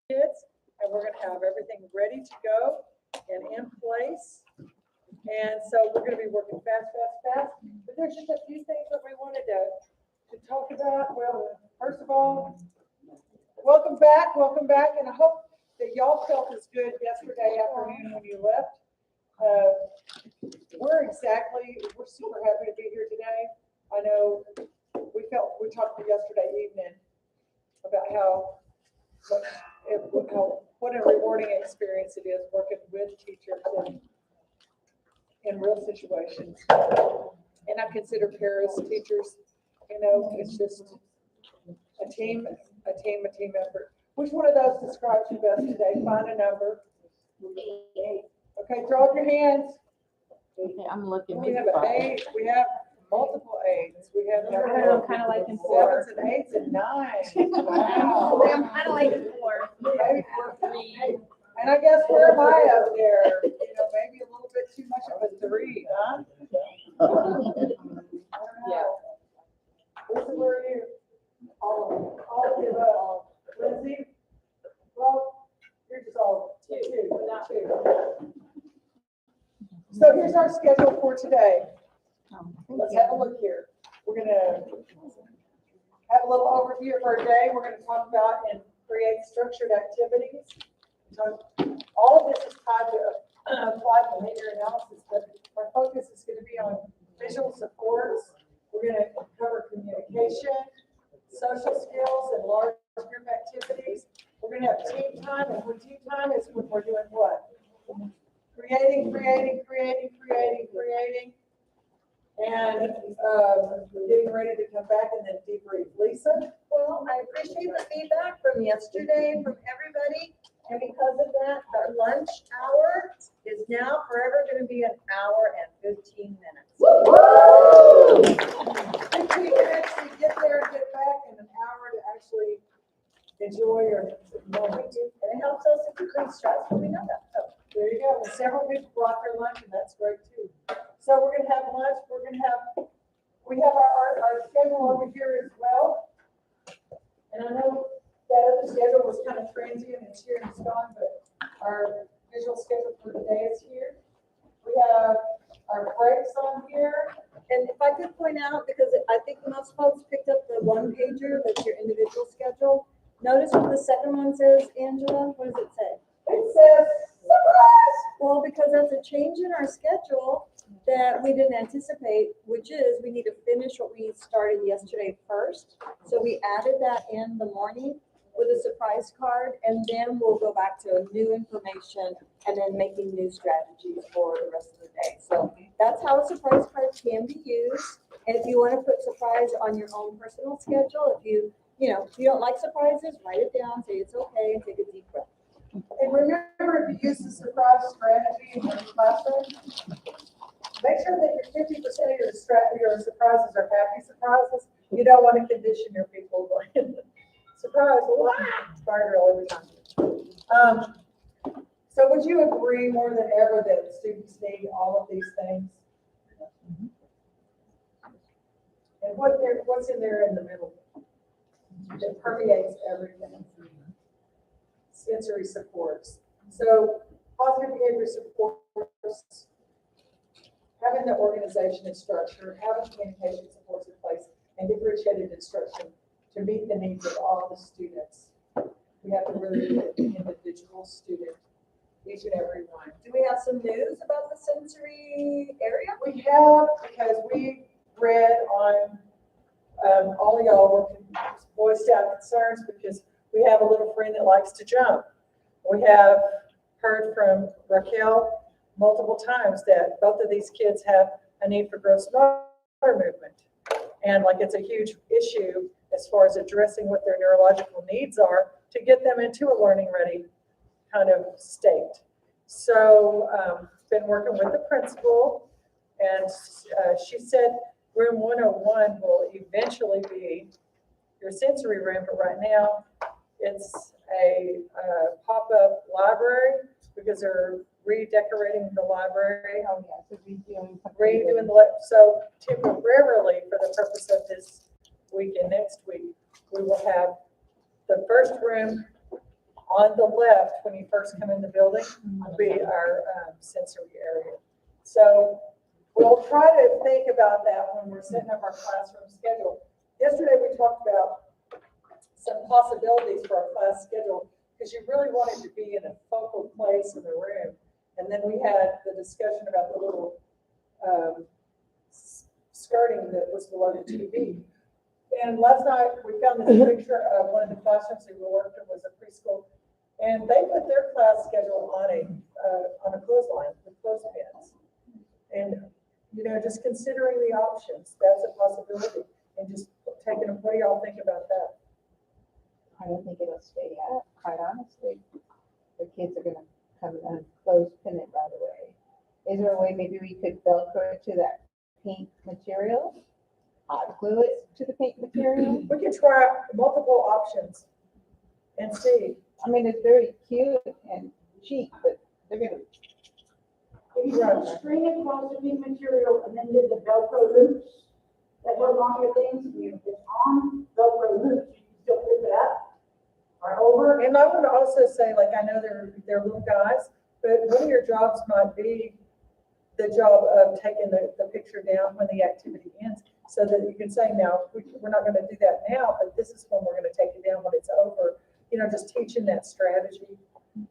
kids, and we're going to have everything ready to go and in place. And so we're going to be working fast. But there's just a few things that we wanted to talk about. Well, first of all, welcome back, and I hope that y'all felt as good yesterday afternoon when you left. We're super happy to be here today. I know we talked yesterday evening about what a rewarding experience it is working with teachers in real situations. And I consider paras teachers, it's just a team effort. Which one of those describes you best today? Find a number. 8. Okay, throw up your hands. Okay, I'm looking. We have an 8. We have multiple 8s. We have I'm kind of liking 4. 7s and 8s and 9s. Wow. I'm kind of liking 4. Maybe 4, 3. And I guess where am I up there? Maybe a little bit too much of a 3, huh? I don't know. Lisa, where are you? All of you. Lindsay? Well, you're just all 2. So here's our schedule for today. Let's have a look here. We're going to have a little overview of our day. We're going to talk about and create structured activities. So all of this is tied to applied behavior analysis, but our focus is going to be on visual supports. We're going to cover communication, social skills, and large group activities. We're going to have team time, and when team time is when we're doing what? Creating, and getting ready to come back and then debrief. Lisa? Well, I appreciate the feedback from yesterday from everybody. And because of that, our lunch hour is now forever going to be 1 hour and 15 minutes. Woo! If we can actually get there and get back in 1 hour to actually enjoy your moment. And it helps us to decrease stress when we know that. So there you go. And several people brought their lunch, and that's great too. So we're going to have lunch. We have our schedule over here as well. And I know that other schedule was kind of transient, it's here and it's gone, but our visual schedule for today is here. We have our breaks on here. and if I could point out, because I think most folks picked up the one pager, that's your individual schedule. Notice what the second one says, Angela. What does it say? It says surprise. Well, because that's a change in our schedule that we didn't anticipate, which is we need to finish what we started yesterday first. So we added that in the morning with a surprise card, and then we'll go back to new information and then making new strategies for the rest of the day. So that's how a surprise card can be used. And if you want to put surprise on your own personal schedule, if you don't like surprises, write it down, say it's okay, and take a deep breath. And remember, if you use the surprise strategy in your classroom, make sure that your 50% of your surprises are happy surprises. You don't want to condition your people going, surprise, wow, spider all over time. So would you agree more than ever that students need all of these things? And what's in there in the middle? It permeates everything. Sensory supports. So positive behavior supports, having the organization and structure, having communication supports in place, and differentiated instruction to meet the needs of all the students. We have to really look at the individual student, each and every one. Do we have some news about the sensory area? We have, because we read on all of y'all voiced out concerns because we have a little friend that likes to jump. We have heard from Raquel multiple times that both of these kids have a need for gross motor movement. And like it's a huge issue as far as addressing what their neurological needs are to get them into a learning ready kind of state. So been working with the principal, and she said room 101 will eventually be your sensory room, but right now it's a pop-up library because they're redecorating the library. Oh, yeah, so Redoing the, so temporarily for the purpose of this week and next week, we will have the first room On the left, when you first come in the building, will be our sensory area. So we'll try to think about that when we're setting up our classroom schedule. Yesterday, we talked about some possibilities for our class schedule, because you really want it to be in a focal place in the room. And then we had the discussion about the little skirting that was below the TV. And last night, we found this picture of one of the classrooms that we worked in was a preschool. And they put their class schedule on a clothesline with clothespins. And, just considering the options, that's a possibility. And just taking, what do y'all think about that? I don't think it'll stay at, quite honestly. The kids are gonna come and clothespin it right away. Is there a way maybe we could Velcro it to that paint material? Hot glue it to the paint material? We could try multiple options and see. I mean, it's very cute and cheap, but they're gonna. If you had a string across the pink material and then did the Velcro loops that hold on your things, if it's on Velcro loops, you can still flip it up or over. And I would also say, like, I know they're little guys, but one of your jobs might be the job of taking the picture down when the activity ends, so that you can say, now, we're not gonna do that now, but this is when we're gonna take it down when it's over. Just teaching that strategy,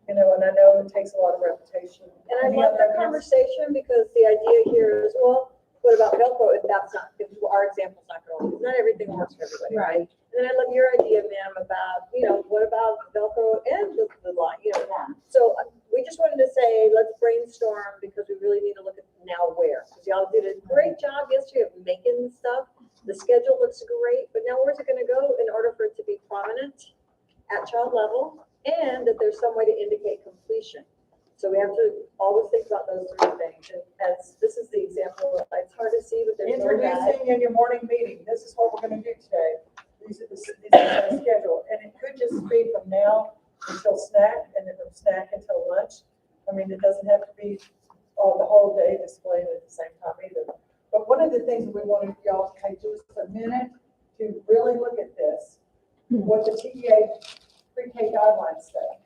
and I know it takes a lot of repetition. And I Any love other the ideas? conversation, because the idea here is, well, what about Velcro if our example's not gonna work? Not everything works for everybody, right? And then I love your idea, ma'am, about, what about Velcro and the line, So we just wanted to say, let's brainstorm, because we really need to look at now where. Because y'all did a great job yesterday of making stuff. The schedule looks great, but now where's it gonna go in order for it to be prominent at child level, and that there's some way to indicate completion? So we have to always think about those three things. And as this is the example, it's hard to see, but there's no guide. Introducing in your morning meeting, this is what we're gonna do today. These are the schedule, and it could just be from now until snack, and then from snack until lunch. I mean, it doesn't have to be the whole day displayed at the same time either. But one of the things we wanted y'all to take just a minute to really look at this, what the TEA pre-K guidelines say.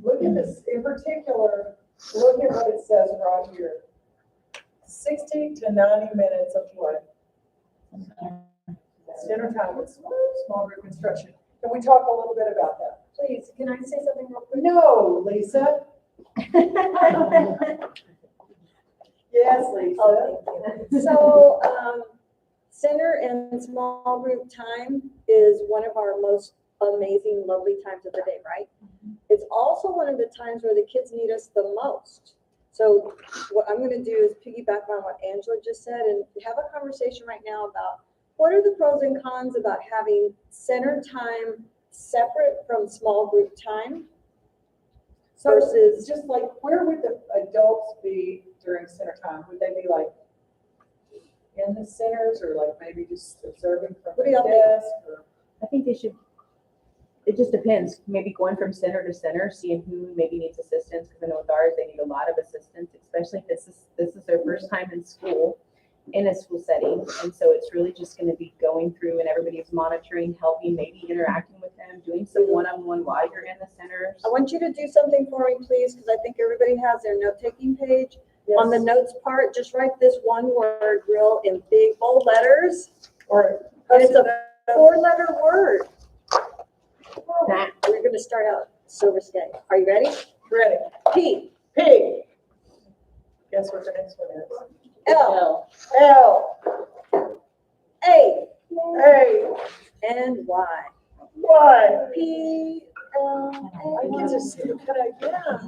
Look at this, in particular, look at what it says right here. 60 to 90 minutes of play. It's dinner time with small group instruction. Can we talk a little bit about that? Please, can I say something real quick? No, Lisa. Yes, Lisa. Oh, thank you. So, center and small group time is one of our most amazing, lovely times of the day, right? It's also one of the times where the kids need us the most. So what I'm gonna do is piggyback on what Angela just said and have a conversation right now about what are the pros and cons about having center time separate from small group time? So Versus- just like, where would the adults be during center time? Would they be like in the centers, or like maybe just observing from What do the y'all think? desk? Or I think they should, it just depends, maybe going from center to center, seeing who maybe needs assistance, because I know with ours, they need a lot of assistance, especially if this is their first time in school, in a school setting, and so it's really just gonna be going through and everybody's monitoring, helping, maybe interacting with them, doing some one-on-one while you're in the centers. I want you to do something for me, please, because I think everybody has their note-taking page. On the Yes. notes part, just write this one word real in big bold letters. Or And it's a 4-letter word. That- We're gonna start out so risque. Are you ready? ready. P, P. Guess what the next one is? L, L. A, A. and Y. Y. P, L, I A, can just, kind of, yeah,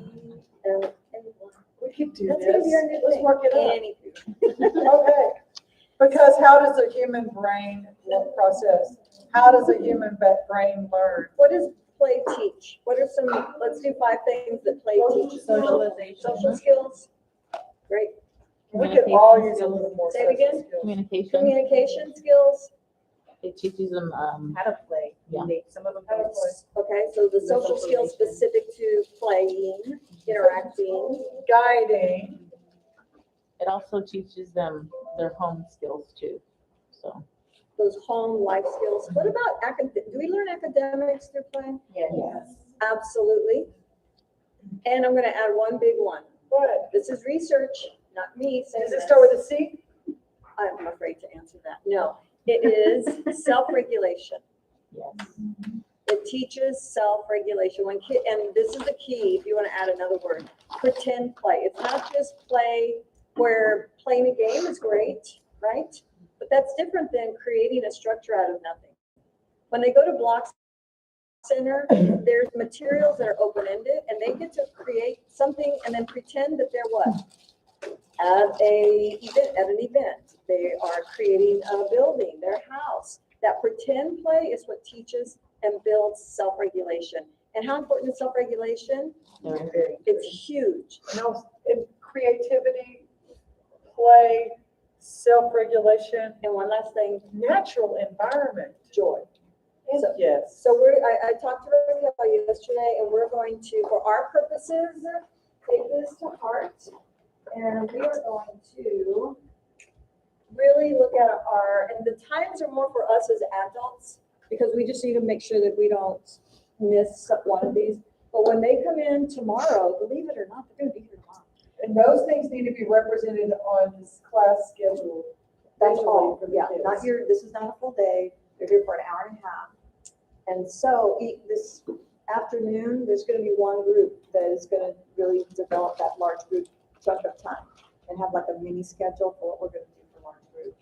L, and Y. we could do That's gonna this. be our new Let's thing. work it out. Anywho. Okay, because how does a human brain process? How does a human brain learn? What does play teach? What are some, let's do 5 things that play teaches. Socialization. Social skills. Great. We could all use a little more Say it social again? skills. Communication, Communication skills. it teaches them, How to play, Yeah. some of them. How to play. Okay, so the The social skills socialization. specific to playing, interacting. Guiding. it also teaches them their home skills too, so. Those home life skills. What about do we learn academics through play? Yes. Absolutely. And I'm gonna add one big one. What? This is research, not me saying Does it this. start with a C? I'm afraid to answer that. No, it is self-regulation. Yes. It teaches self-regulation when and this is the key, if you want to add another word, pretend play. It's not just play where playing a game is great, right? But that's different than creating a structure out of nothing. When they go to Block Center, there's materials that are open-ended and they get to create something and then pretend that they're what? At an event. They are creating a building, their house. That pretend play is what teaches and builds self-regulation. And how important is self-regulation? Very. It's huge. In creativity, play, self-regulation, And one last thing, natural environment. joy. So- Yes. So I talked to Raquel yesterday and we're going to, for our purposes, take this to heart. And we are going to really look at and the times are more for us as adults because we just need to make sure that we don't miss one of these. But when they come in tomorrow, believe it or not, they're gonna be here tomorrow. And those things need to be represented on this class schedule. That's visually all, for the yeah, kids. this is not a full day, they're here for an hour and a half. And so this afternoon, there's gonna be one group that is gonna really develop that large group chunk of time and have like a mini schedule for what we're gonna do for large group.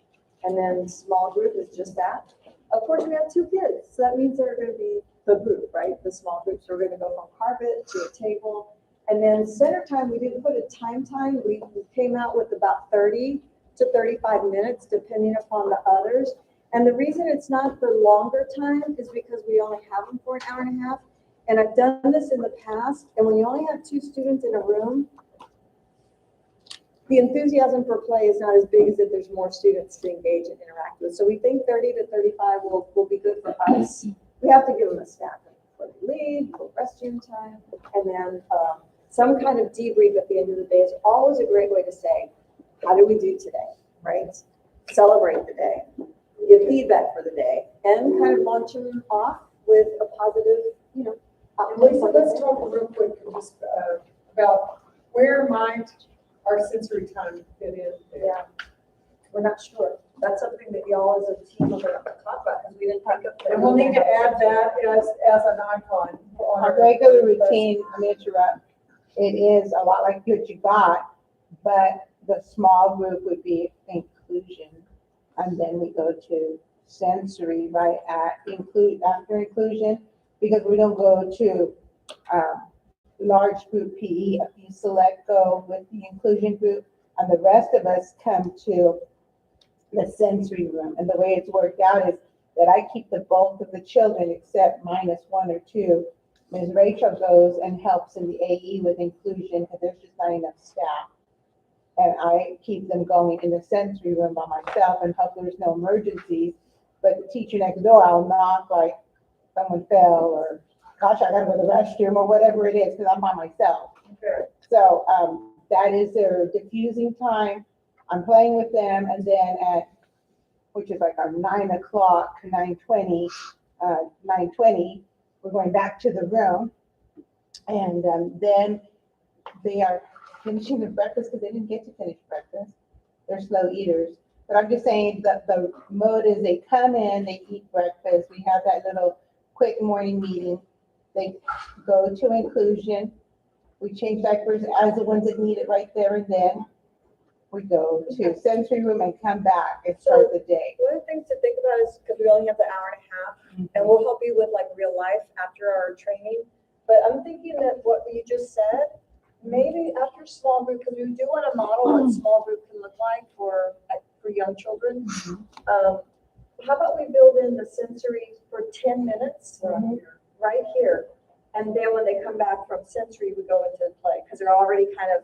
And then small group is just that. Of course, we have 2 kids, so that means they're gonna be the group, right? The small groups, we're gonna go from carpet to a table. And then center time, we didn't put a time, we came out with about 30 to 35 minutes, depending upon the others. And the reason it's not the longer time is because we only have them for an hour and a half. And I've done this in the past, and when you only have 2 students in a room, the enthusiasm for play is not as big as if there's more students to engage and interact with. So we think 30 to 35 will be good for us. We have to give them a snack before they leave, for restroom time, and then some kind of debrief at the end of the day is always a great way to say, how did we do today, right? Celebrate the day, give feedback for the day, and kind of launch them off with a positive, And Lisa, let's talk real quick just about where might our sensory time fit in there. Yeah, we're not sure. That's something that y'all as a team are gonna talk about, because we didn't think of. And we'll need to add that as an icon. on Our our- regular routine, let me interrupt, it is a lot like what you got, but the small group would be inclusion. And then we go to sensory right after inclusion, because we don't go to, large group PE. If you select go with the inclusion group, and the rest of us come to the sensory room. And the way it's worked out is that I keep the bulk of the children except minus 1 or 2. Ms. Rachel goes and helps in the AE with inclusion because there's just not enough staff. And I keep them going in the sensory room by myself and hope there's no emergencies. But the teacher next door, I'll knock like someone fell or, gosh, I gotta go to the restroom or whatever it is because I'm by myself. Okay. So that is their diffusing time. I'm playing with them, and then which is like our 9 o'clock, 9:20, 9:20, we're going back to the room. And then they are finishing their breakfast because they didn't get to finish breakfast. They're slow eaters. But I'm just saying that the mode is they come in, they eat breakfast. We have that little quick morning meeting. They go to inclusion. We change diapers as the ones that need it right there and then. We go to sensory room and come back and start the day. One of the things to think about is, because we only have the hour and a half, and we'll help you with like real life after our training. But I'm thinking that what you just said, maybe after small group, because we do want to model what small group can look like for young children. How about we build in the sensory for 10 minutes right here. And then when they come back from sensory, we go into play, because they're already kind of,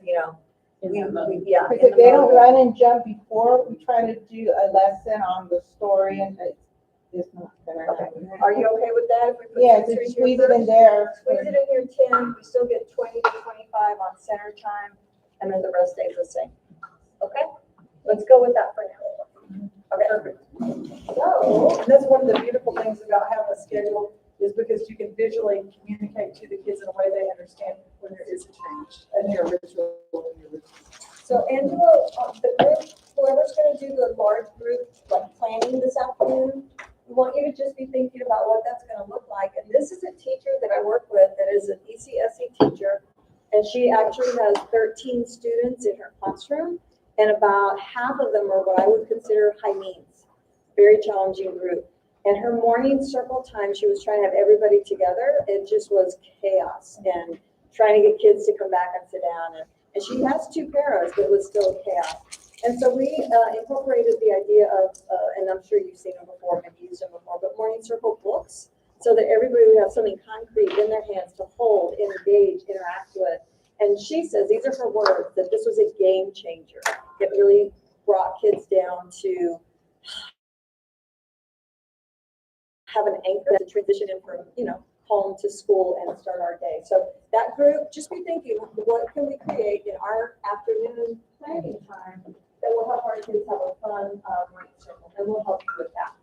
In that mode. yeah. Because in if the they don't mode. run and jump before, we try to do a lesson on the story and it's not gonna Okay. happen. Are you okay with that? If we put Yeah, sensory just here squeeze it in first? there. Squeeze it in here 10, we still get 20 to 25 on center time, and then the rest stays the same. Okay? Let's go with that for now. Okay. Perfect. So, and that's one of the beautiful things about having a schedule is because because you can visually communicate to the kids in a way they understand when there is a change in your ritual. So Angela, the group, whoever's gonna do the large group, like planning this afternoon, we want you to just be thinking about what that's gonna look like. And this is a teacher that I work with that is an ECSE teacher. And she actually has 13 students in her classroom. And about half of them are what I would consider high needs, very challenging group. And her morning circle time, she was trying to have everybody together. It just was chaos and trying to get kids to come back and sit down. And she has 2 paras, but it was still chaos. And so we incorporated the idea of, and I'm sure you've seen them before, maybe used them before, but morning circle books, so that everybody would have something concrete in their hands to hold, engage, interact with. And she says, these are her words, that this was a game changer. It really brought kids down to have an anchor to transition in from, home to school and start our day. So that group, just be thinking, what can we create in our afternoon planning time that will help our kids have a fun morning circle, and we'll help you with that.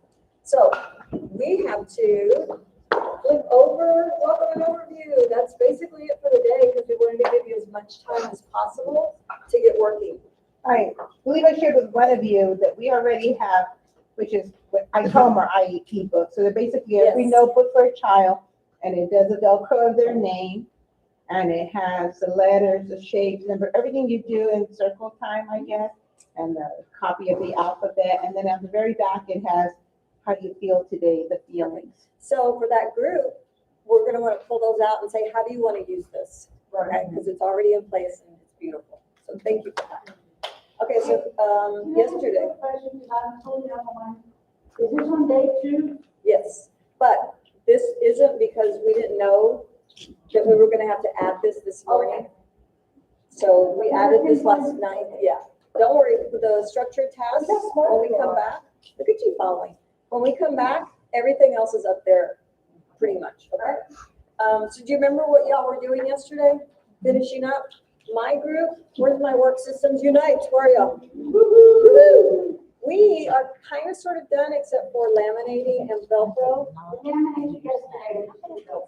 So we have to flip over, welcome and overview. That's basically it for the day, because we wanted to give you as much time as possible to get working. All right, I believe I shared with one of you that we already have, which is what I call them our Iep books. So they're basically every Yes. notebook for a child, and it does a Velcro of their name, and it has the letters, the shapes, number, everything you do in circle time, I guess, and the copy of the alphabet, and then at the very back, it has how do you feel today, the feelings. So for that group, we're gonna wanna pull those out and say, how do you wanna use this? Okay, because it's already in place and it's beautiful. So thank you for that. Okay, so, yesterday, Question, I'm totally out of my mind. Is this on day 2? yes, but this isn't because we didn't know that we were gonna have to add this morning. So we added this last night, yeah. Don't worry, the structured tasks, when we come back, look at you following. When we come back, everything else is up there, pretty much, okay? So do you remember what y'all were doing yesterday? Finishing up? My group, where's my work systems unite? Where are y'all? Woo-hoo! We are kind of sort of done except for laminating and Velcro.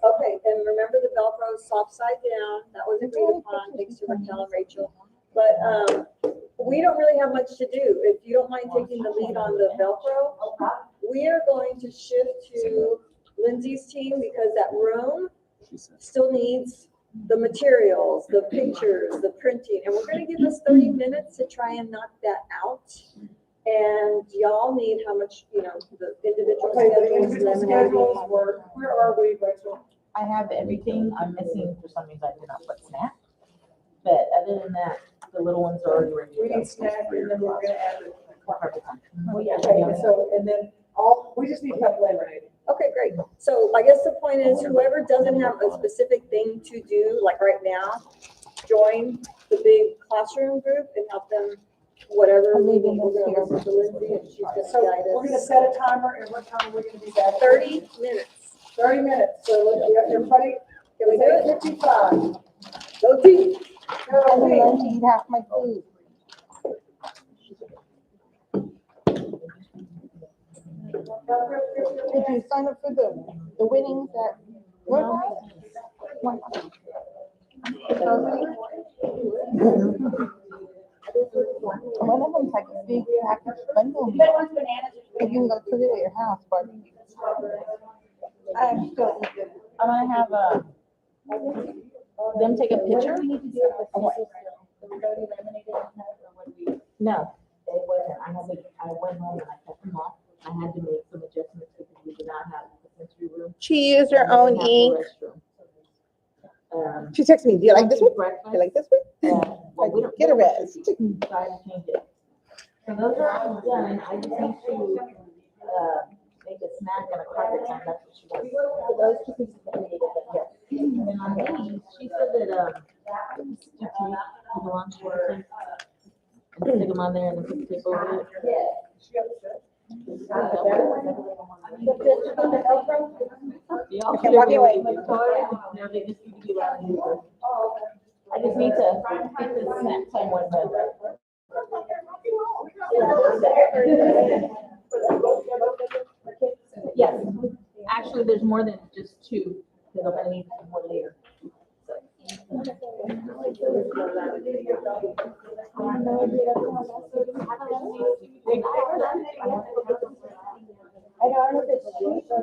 Okay, and remember the Velcro soft side down, that was agreed upon, thanks to Raquel and Rachel. But, we don't really have much to do. If you don't mind taking the lead on the Velcro, we are going to shift to Lindsay's team because that room still needs the materials, the pictures, the printing, and we're gonna give us 30 minutes to try and knock that out. And y'all need how much, the individual Okay, the schedules, individual laminating. schedules were, where are we, Rachel? I have everything. I'm missing, for some reason, I did not put snack. But other than that, the little ones are already ready. We need snack, and then we're gonna add the Perfect. Oh, yeah. Okay, so, and then we just need help laminating. Okay, great. So I guess the point is whoever doesn't have a specific thing to do, like right now, join the big classroom group and help them, whatever. We're gonna listen to Lindsay and she's gonna So guide we're gonna us. set a timer, and what time are we gonna be back? 30 minutes. 30 minutes, so everybody, Can we do it? 55. Go team. Go team. to eat half my food. Did you sign up for the winnings at work? One of them's like a big package bundle meal. You can go put it at your house, but I'm still eating. I'm gonna have them take a picture. No, it wasn't. I went home and I cut them off. I had to make some adjustments because we did not have a sensory room. She used her and we own didn't have the ink. restroom. She texted me, do you like this one? Breakfast. Do you like this one? Well, we don't. Get a we don't rest. Try to change it. So those are all done. I just need to, make a snack and a carpet time. That's what she wants. So those two pieces that we needed, but yes. And then on these, she said that, stick tape for the lunch workers. And stick them on there and then put the tape over it. Y'all Okay, walk away. No, they just need to be loud and clear. I just need to get this snack time one done. Yes, actually, there's more than just two. because I'm gonna need some more later. I don't know if it's cheap or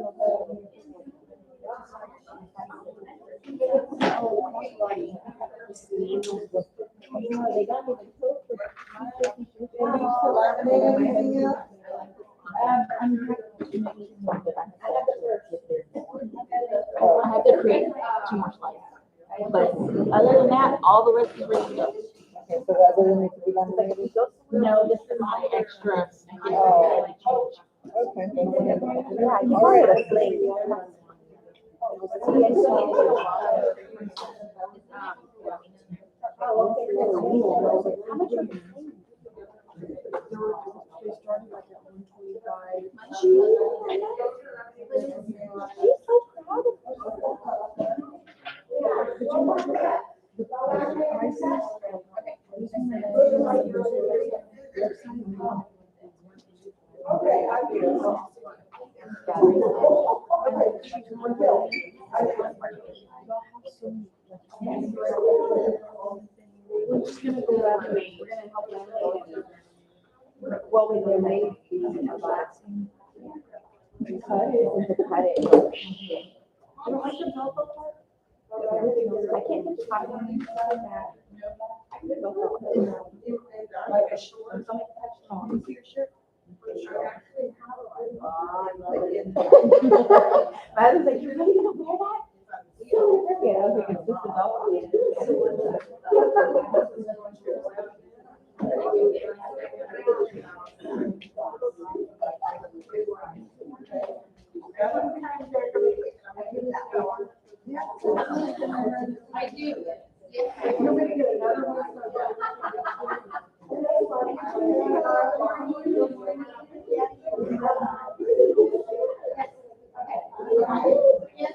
they got me the coat for Anything else? I have to create 2 more slides. But other than that, all the rest is ready to go. Okay, so that doesn't need to be laminated? No, this is my extra. Okay. Yeah, you All right. a slave. Okay, I do. We're just gonna go laminate, we're gonna help laminate it. Well, when they're made, you know, boxing. You cut it, and to cut it. I don't like the velcro part. Everything is, I can't get the cotton on these like that. I can get velcro. Like a short, something touched on, see your shirt? I was like, you're really gonna wear that? Yeah, I was like, it's just a I do. Yes,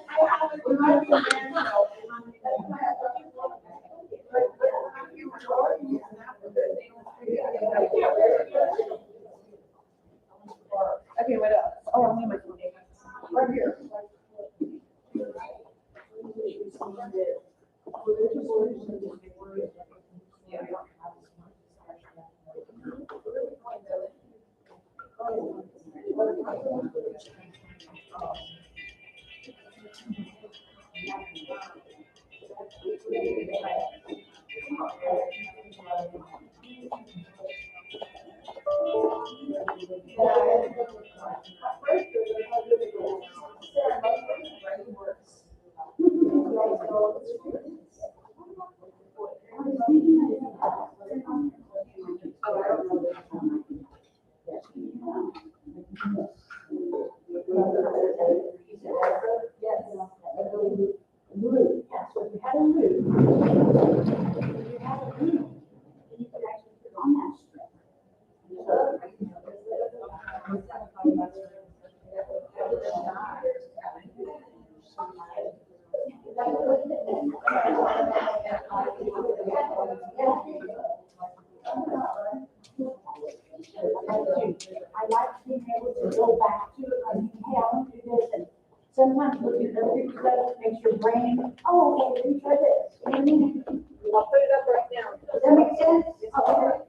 I have Okay, what else? Oh, I need my phone. right here. I like being able to go back to it, and hey, I want to do this, and sometimes looking at the picture makes your brain, oh, okay, let me try this. You know what I mean? I'll put it up right now. Does that make sense? Okay.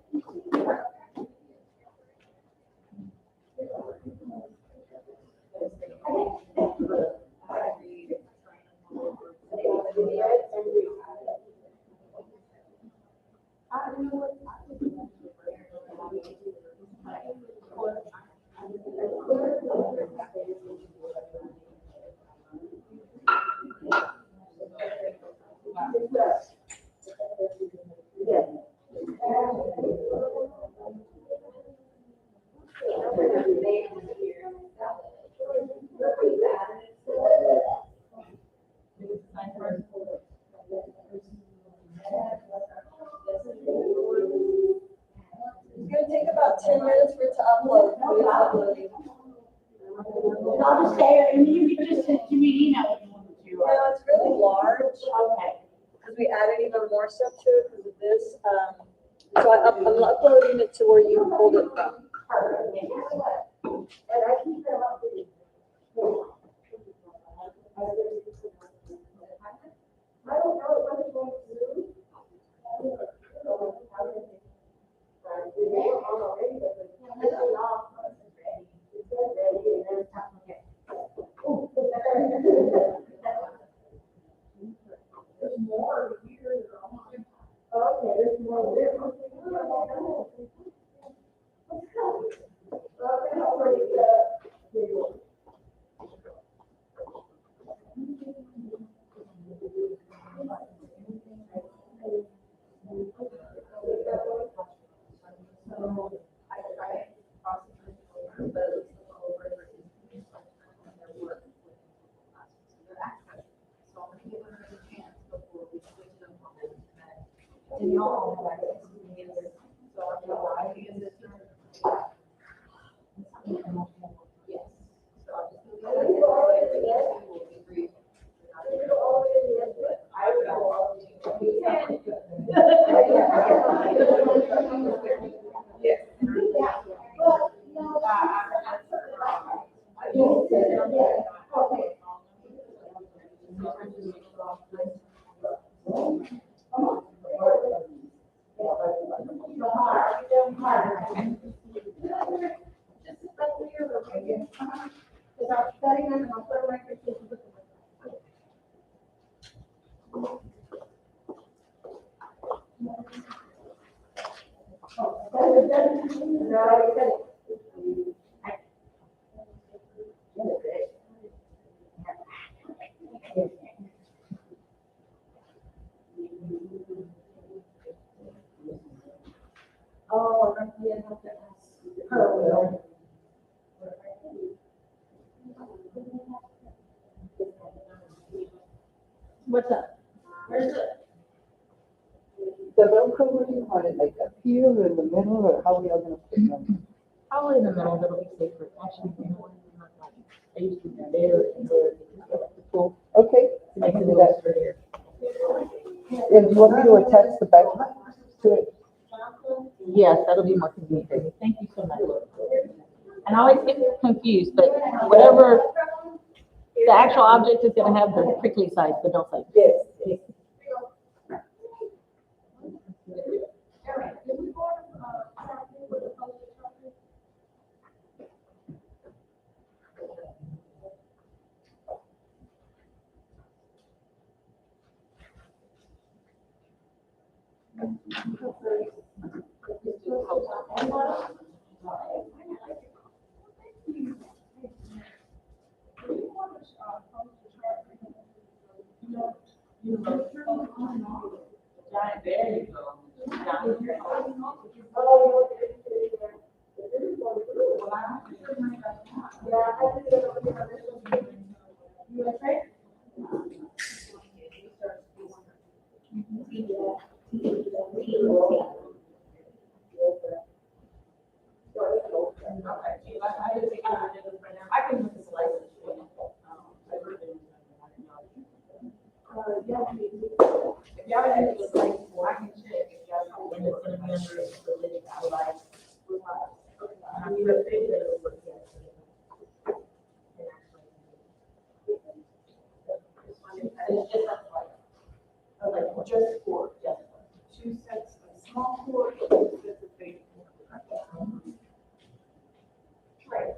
It's gonna take about 10 minutes for it to upload. Please upload. I'll just say, and you can just send to me an email if you want to. No, it's really large, Okay. because we added even more stuff to it because of this. So I'm uploading it to where you pulled it from. Perfect. And I keep them up with you. Oh, I'm gonna have to ask her. What's up? The Velcro, what do you want it, like up here or in the middle, or how are we all gonna put them? Probably in the middle, that'll be safer. Actually, you know what? I used to do there and there. The pool. Okay, To I make can it do a that. little sturdier. And do you want me to attach the back to it? Yes, that'll be more convenient. Thank you so much. And I always get confused, but whatever, the actual object is gonna have the prickly sides, but don't like. Yes. Just for, yes. 2 sets of small cord, 2 sets of big cord. Right.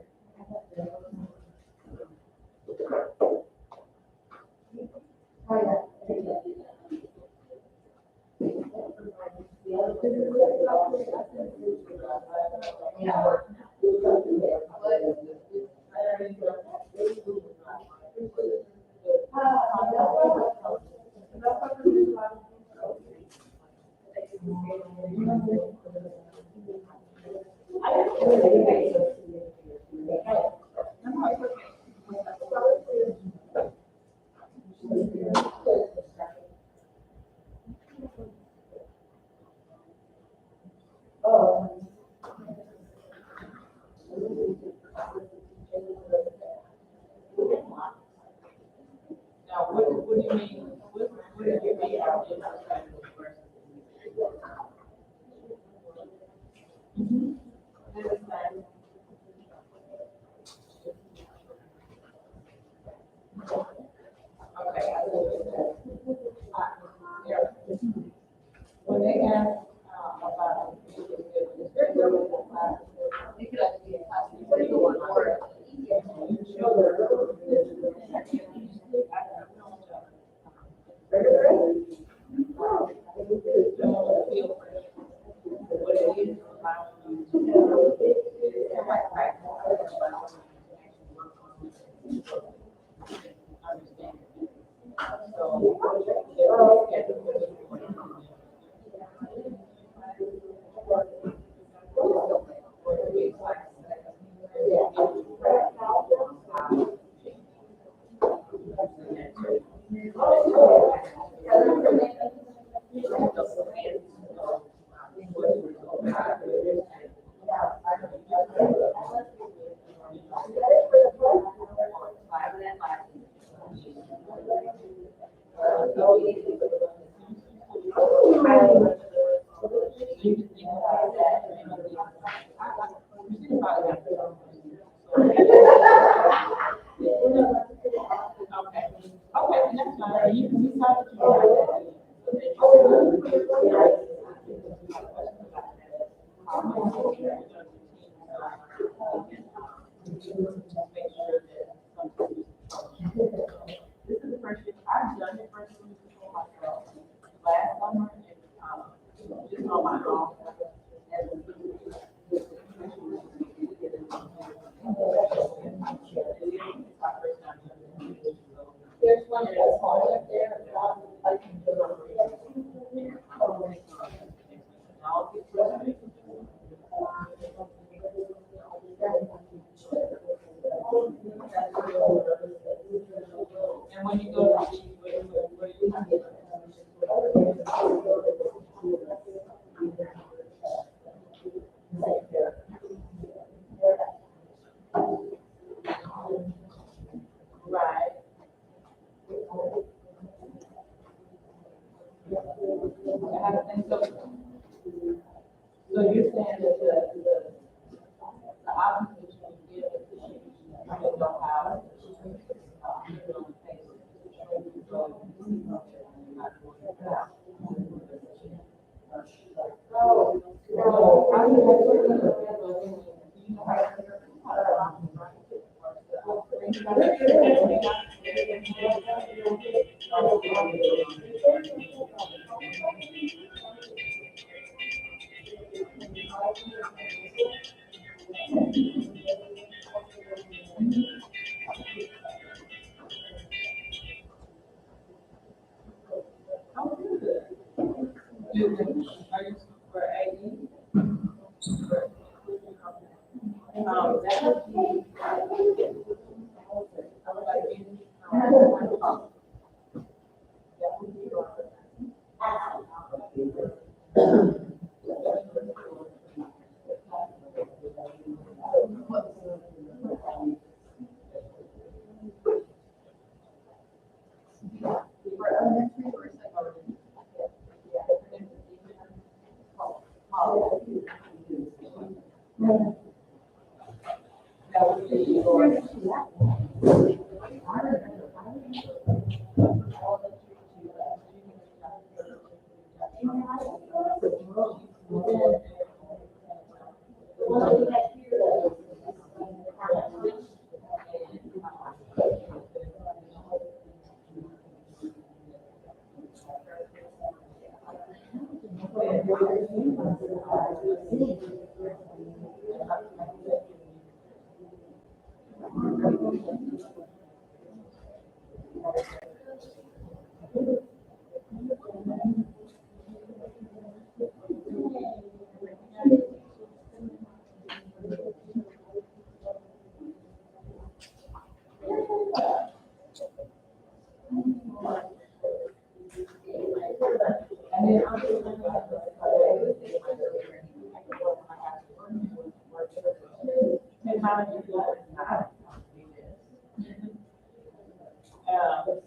Now, what do you mean, what do you mean? Okay. When they ask about, you could actually be a class, you go on board. You show them. This is the first year, I've done it personally before myself. Last summer, and, just on my own. There's one that's all up there. And when you go to what do you have to right. And so you're saying that the opposition is I don't know how. Are you for AE? That would be.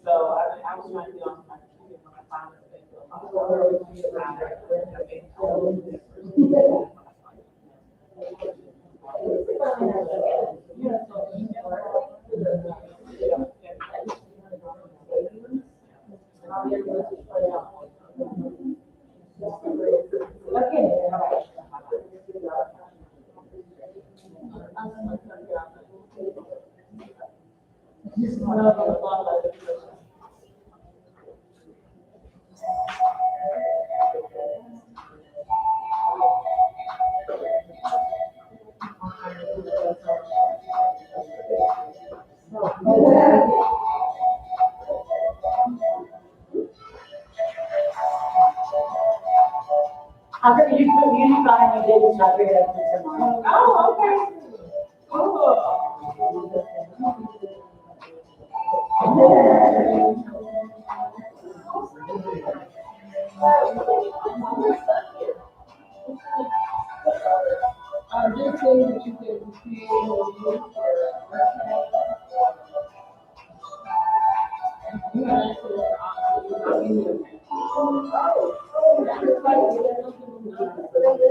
So I was trying to be on my computer when I found How come you put music on and you didn't stop it up to tomorrow? Oh, okay. Cool. Just saying that you can create a review for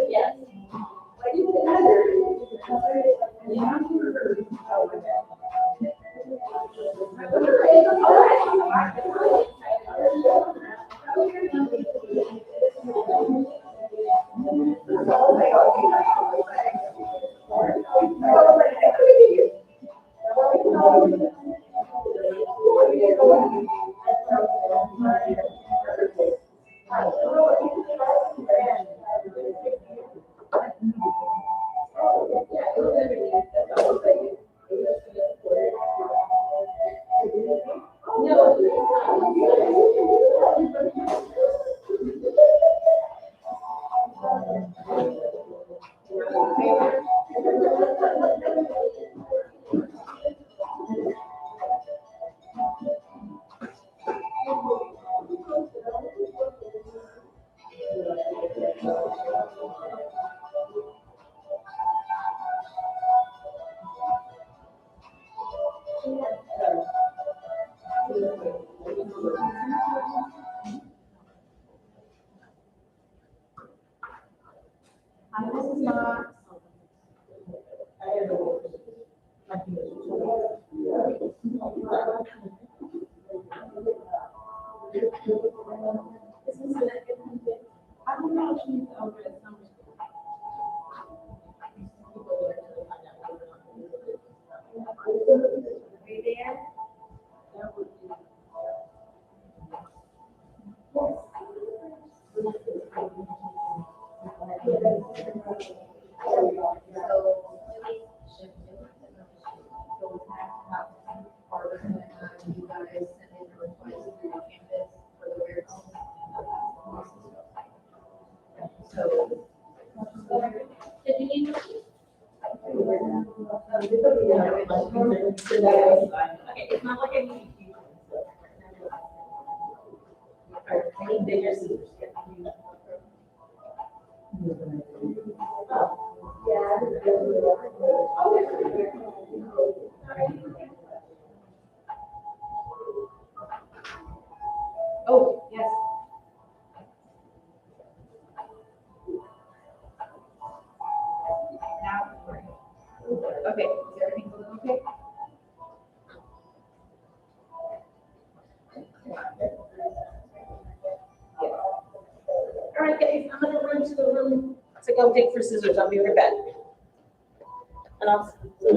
Yes. Hi, this is Knox. I don't know if she's over at summer school. Are you there? It's not like I need you. I need bigger scissors. Oh, yes. Now, okay, is everything going okay? All right, guys, I'm gonna run to the room to go dig for scissors. I'll be right back. And I'll. When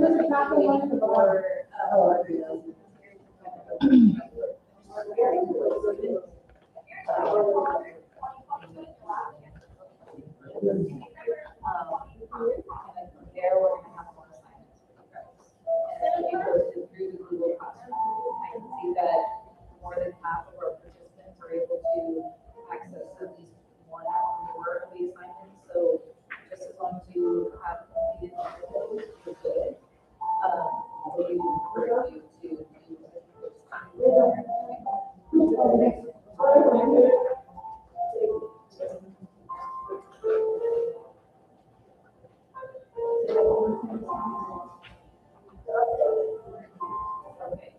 does the capital one come on? There we're gonna have more assignments. And then we posted through the Google Classroom. I can see that more than half of our participants are able to access at least one or more of the assignments. So just as long as you have completed those, you're good. We encourage you to do this time. Okay,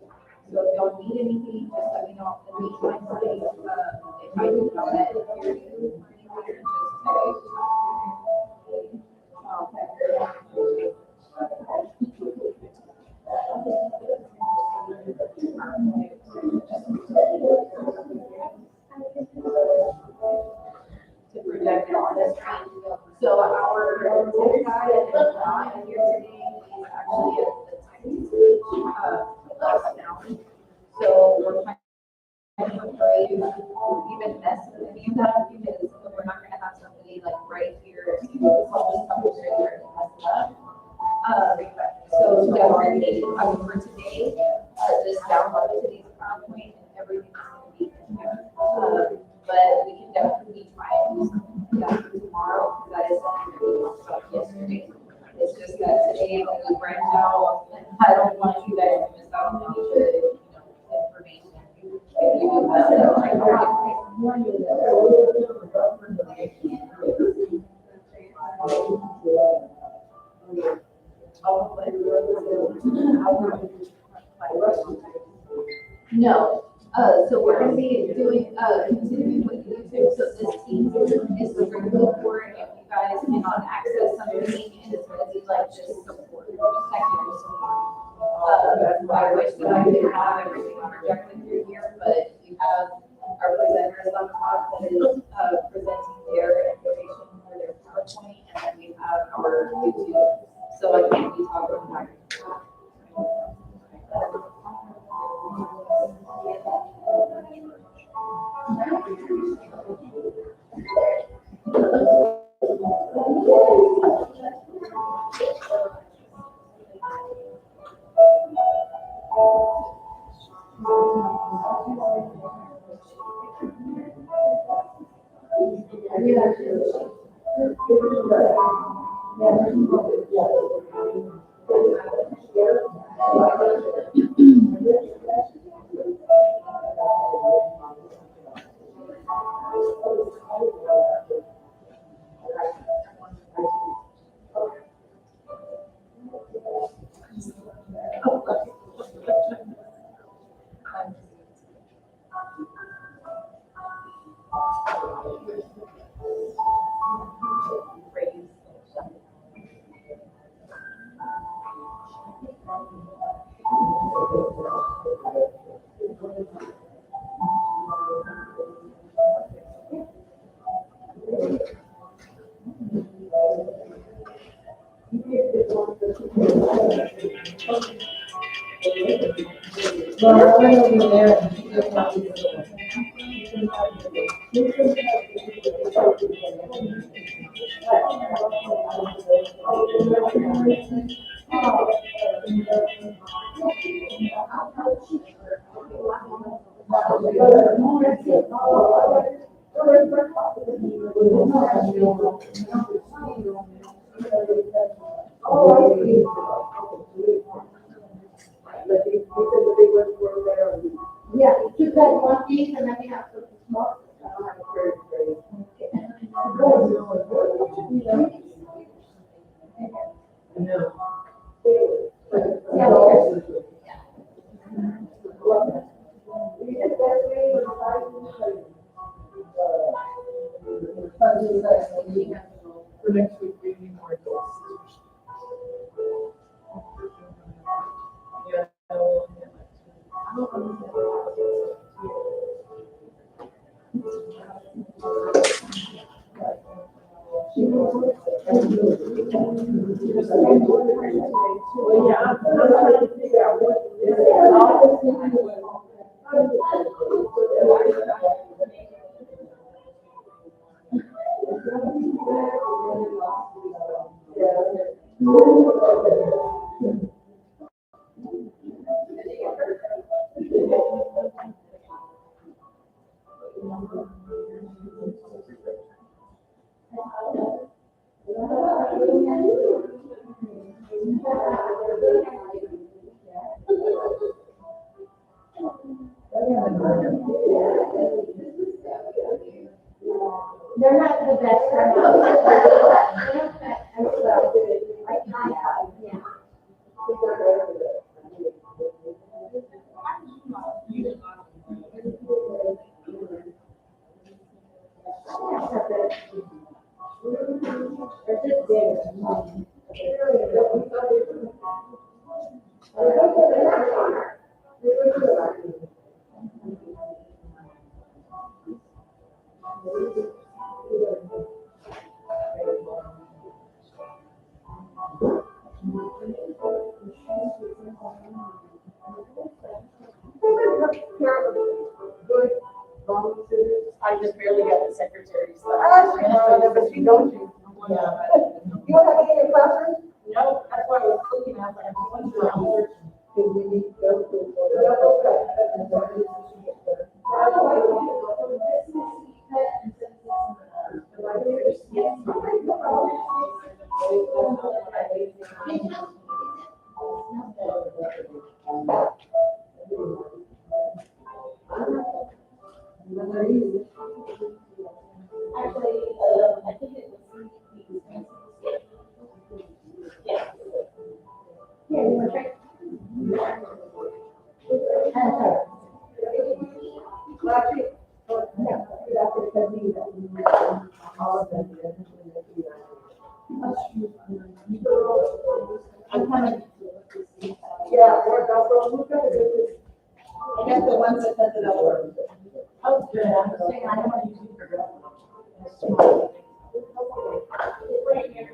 so if y'all need anything, just let me know. In the meantime, please, if I do not hear you, to project it on the screen. So our tech guy is not here today, he's actually at the tech class now. So we're trying to afraid even mess with any of that because we're not gonna have somebody like right here to solve this conversation and mess it up. So definitely, for today, just download today's PowerPoint and everything's gonna be in here. But we can definitely try and do something like that for tomorrow, because that is something that we talked about yesterday. It's just that today, when we branch out, I don't want you guys to miss out on any good, information. If you do that, no, so we're gonna be doing, continuing with YouTube, so this team is the regular for it, if you guys cannot access something, and it's gonna be like just support, technical support. I wish that I could have everything projected through here, but you have our presenters on top that is, presenting their information for their PowerPoint, and then we have our YouTube, so I can't be talking back. Well, I went over there and she just wanted to go. Yeah, keep that one piece and then we have some small. I don't have a very great. For next week, we need more guests. Well, yeah, I'm trying to figure out what. They're not the best. I just barely got the secretary's stuff. But you don't. You don't have any in your classroom? No, that's why I was looking at like, I'm going Because we need to go to. I think it was. Yeah, you want to try? I'm coming. Yeah, or who's got the I got the ones that sent it over. Oh, good. I was saying, I don't want to use it for girls. Right here.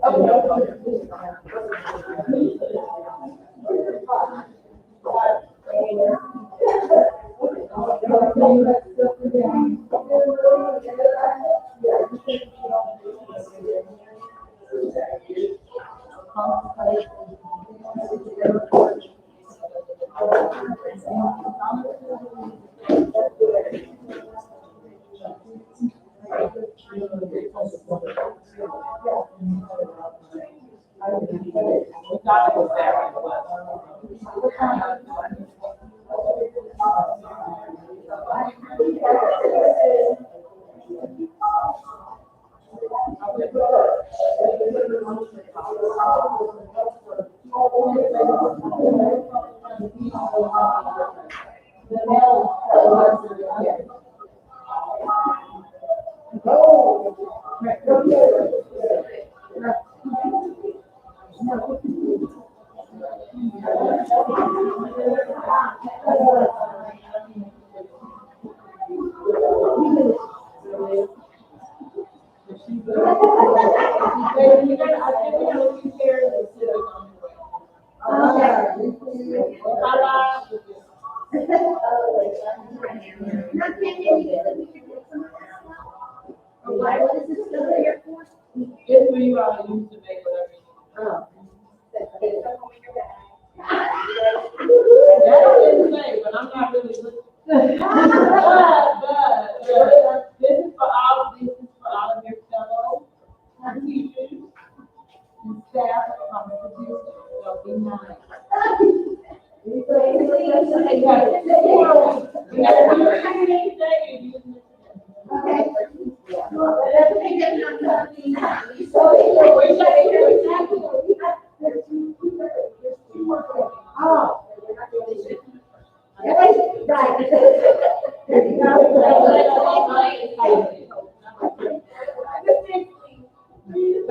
I'm working on it now. Right. But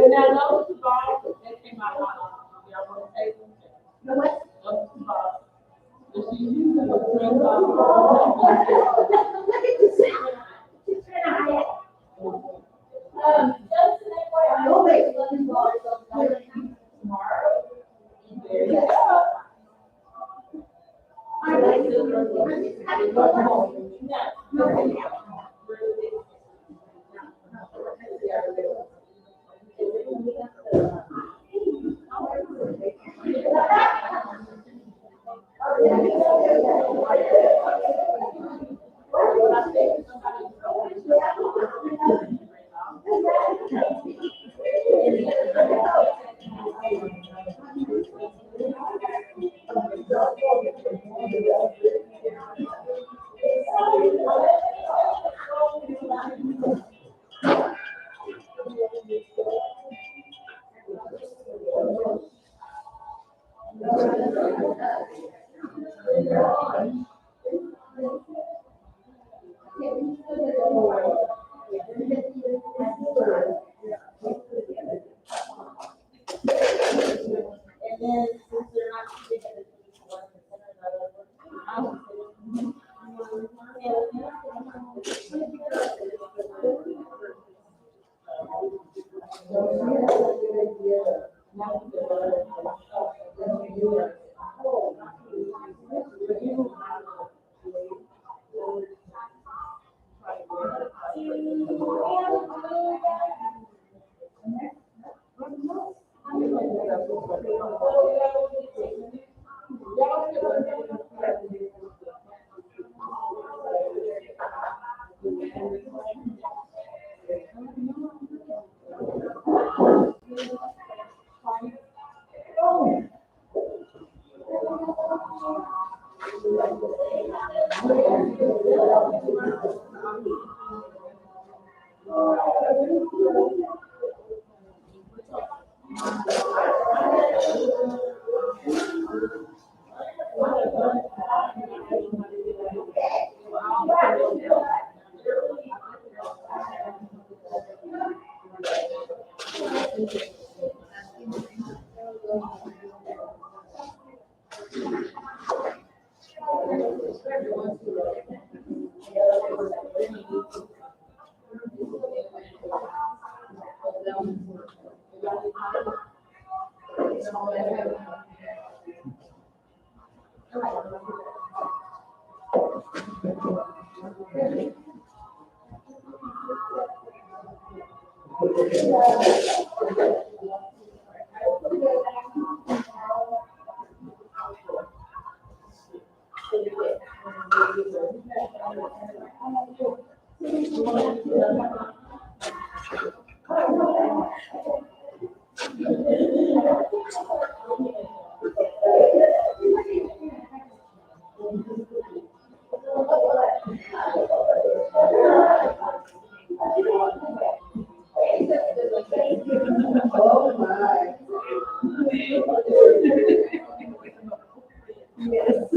now those two boxes, they came out on, y'all want to take them? No, what? Those two boxes. If you use them for friends, tomorrow. There you go. Oh, my. Yes.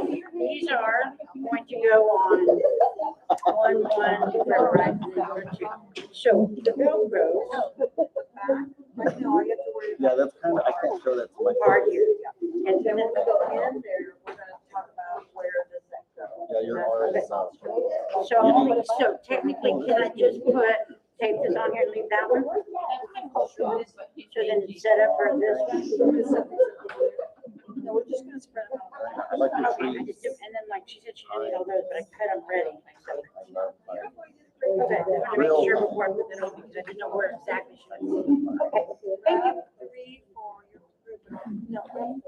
These are going to go on 1/1, right? So the Velcro Right now, I get to worry Yeah, that's kind of, I can't show that to my are kids. here. And then then when we go in there, we're gonna talk about where does that go. Yeah, you're already soft. so technically, can I just tape this on here and leave that one? So then it's set up for this one? No, we're just gonna spread it out. I like your Okay, trees. and then like she said, she didn't need all those, but I cut them ready. So, I love mine. okay, I want to make sure before I put it on because I didn't know where exactly she was. Okay, thank you. 3 for your group. No, 4.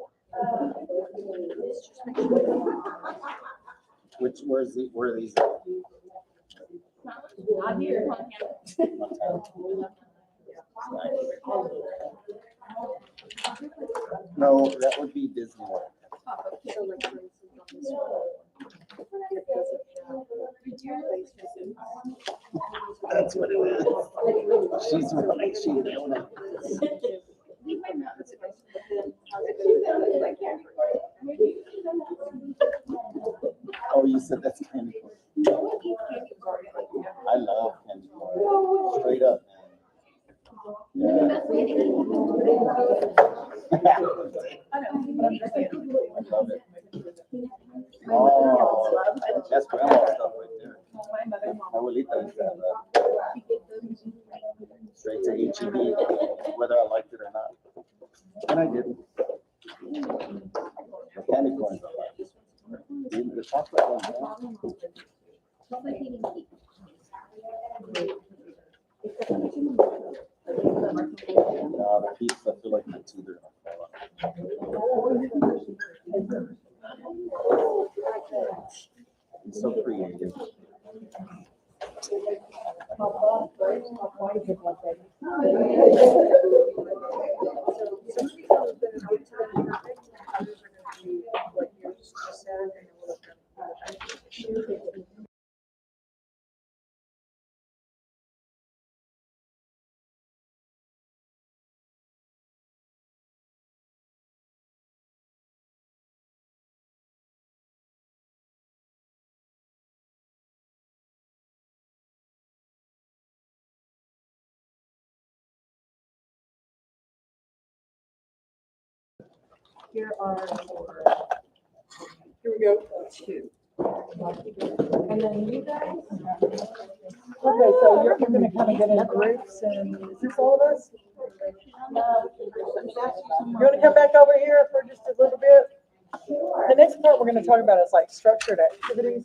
Let's just make sure. Where are these? Not here. No, that would be Disney World. So like, for instance, on this one, it doesn't have the placement. That's what it is. She's right, she nailed it. Oh, you said that's candy corn. I love candy corn. Straight up, man. I love it. Oh, that's grandma stuff right there. My abuelita used to have that. Straight to Iep, whether I liked it or not. And I didn't. The candy corns I like. The chocolate ones. No, the pieces, I feel like my teeth are gonna fall out. It's so creative. Here we go. 2. And then you guys? Okay, so you're gonna kind of get in groups, and is this all of us? You wanna come back over here for just a little bit? The next part we're gonna talk about is like structured activities.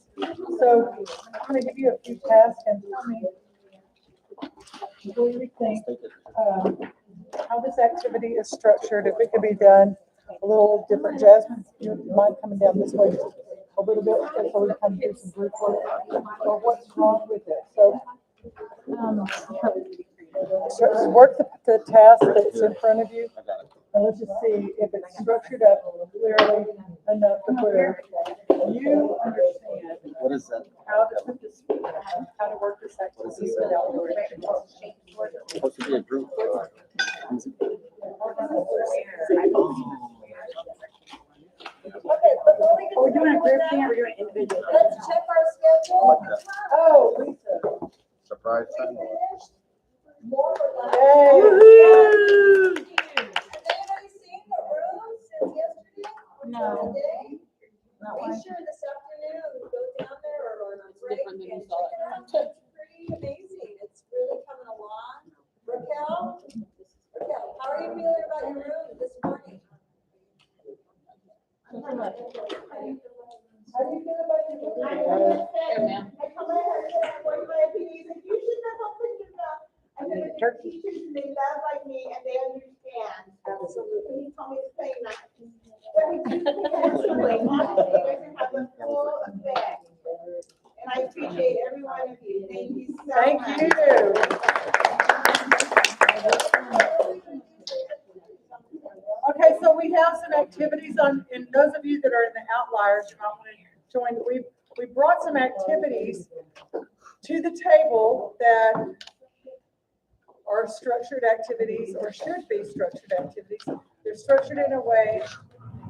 So I'm gonna give you a few tasks and tell me what do you think, how this activity is structured, if it could be done a little different. Jasmine, you mind coming down this way a little bit, so we can kind of do some group work, or what's wrong with it. So, work the task that's in front of you, and let's just see if it's structured up clearly enough to where you understand What is that? how to put this, how to work this activity without doing it. It's supposed to be a group. Okay, before we get. Are we doing a group thing or are we doing individual? Let's check our I schedule. like that. Oh, Lisa. Surprise. More or less. Yay. Has anybody seen the room since yesterday? No. Today? Not Be one. sure this afternoon, go down there or on a break different than and you check saw it out. It's pretty amazing. It's really coming along. Raquel, how are you feeling about your room this morning? How do you feel about your room? Here, ma'am. I told my husband, I wanted my opinion, he said, you should have opened it up. I said, they're teachers and they love like me and they understand. Absolutely. He told me to say that. But we do actually, honestly, you guys have a full effect. And I appreciate every one of you. Thank you so much. Thank you. Okay, so we have some activities on, and those of you that are in the outliers, you might want to join. We brought some activities to the table that are structured activities or should be structured activities. They're structured in a way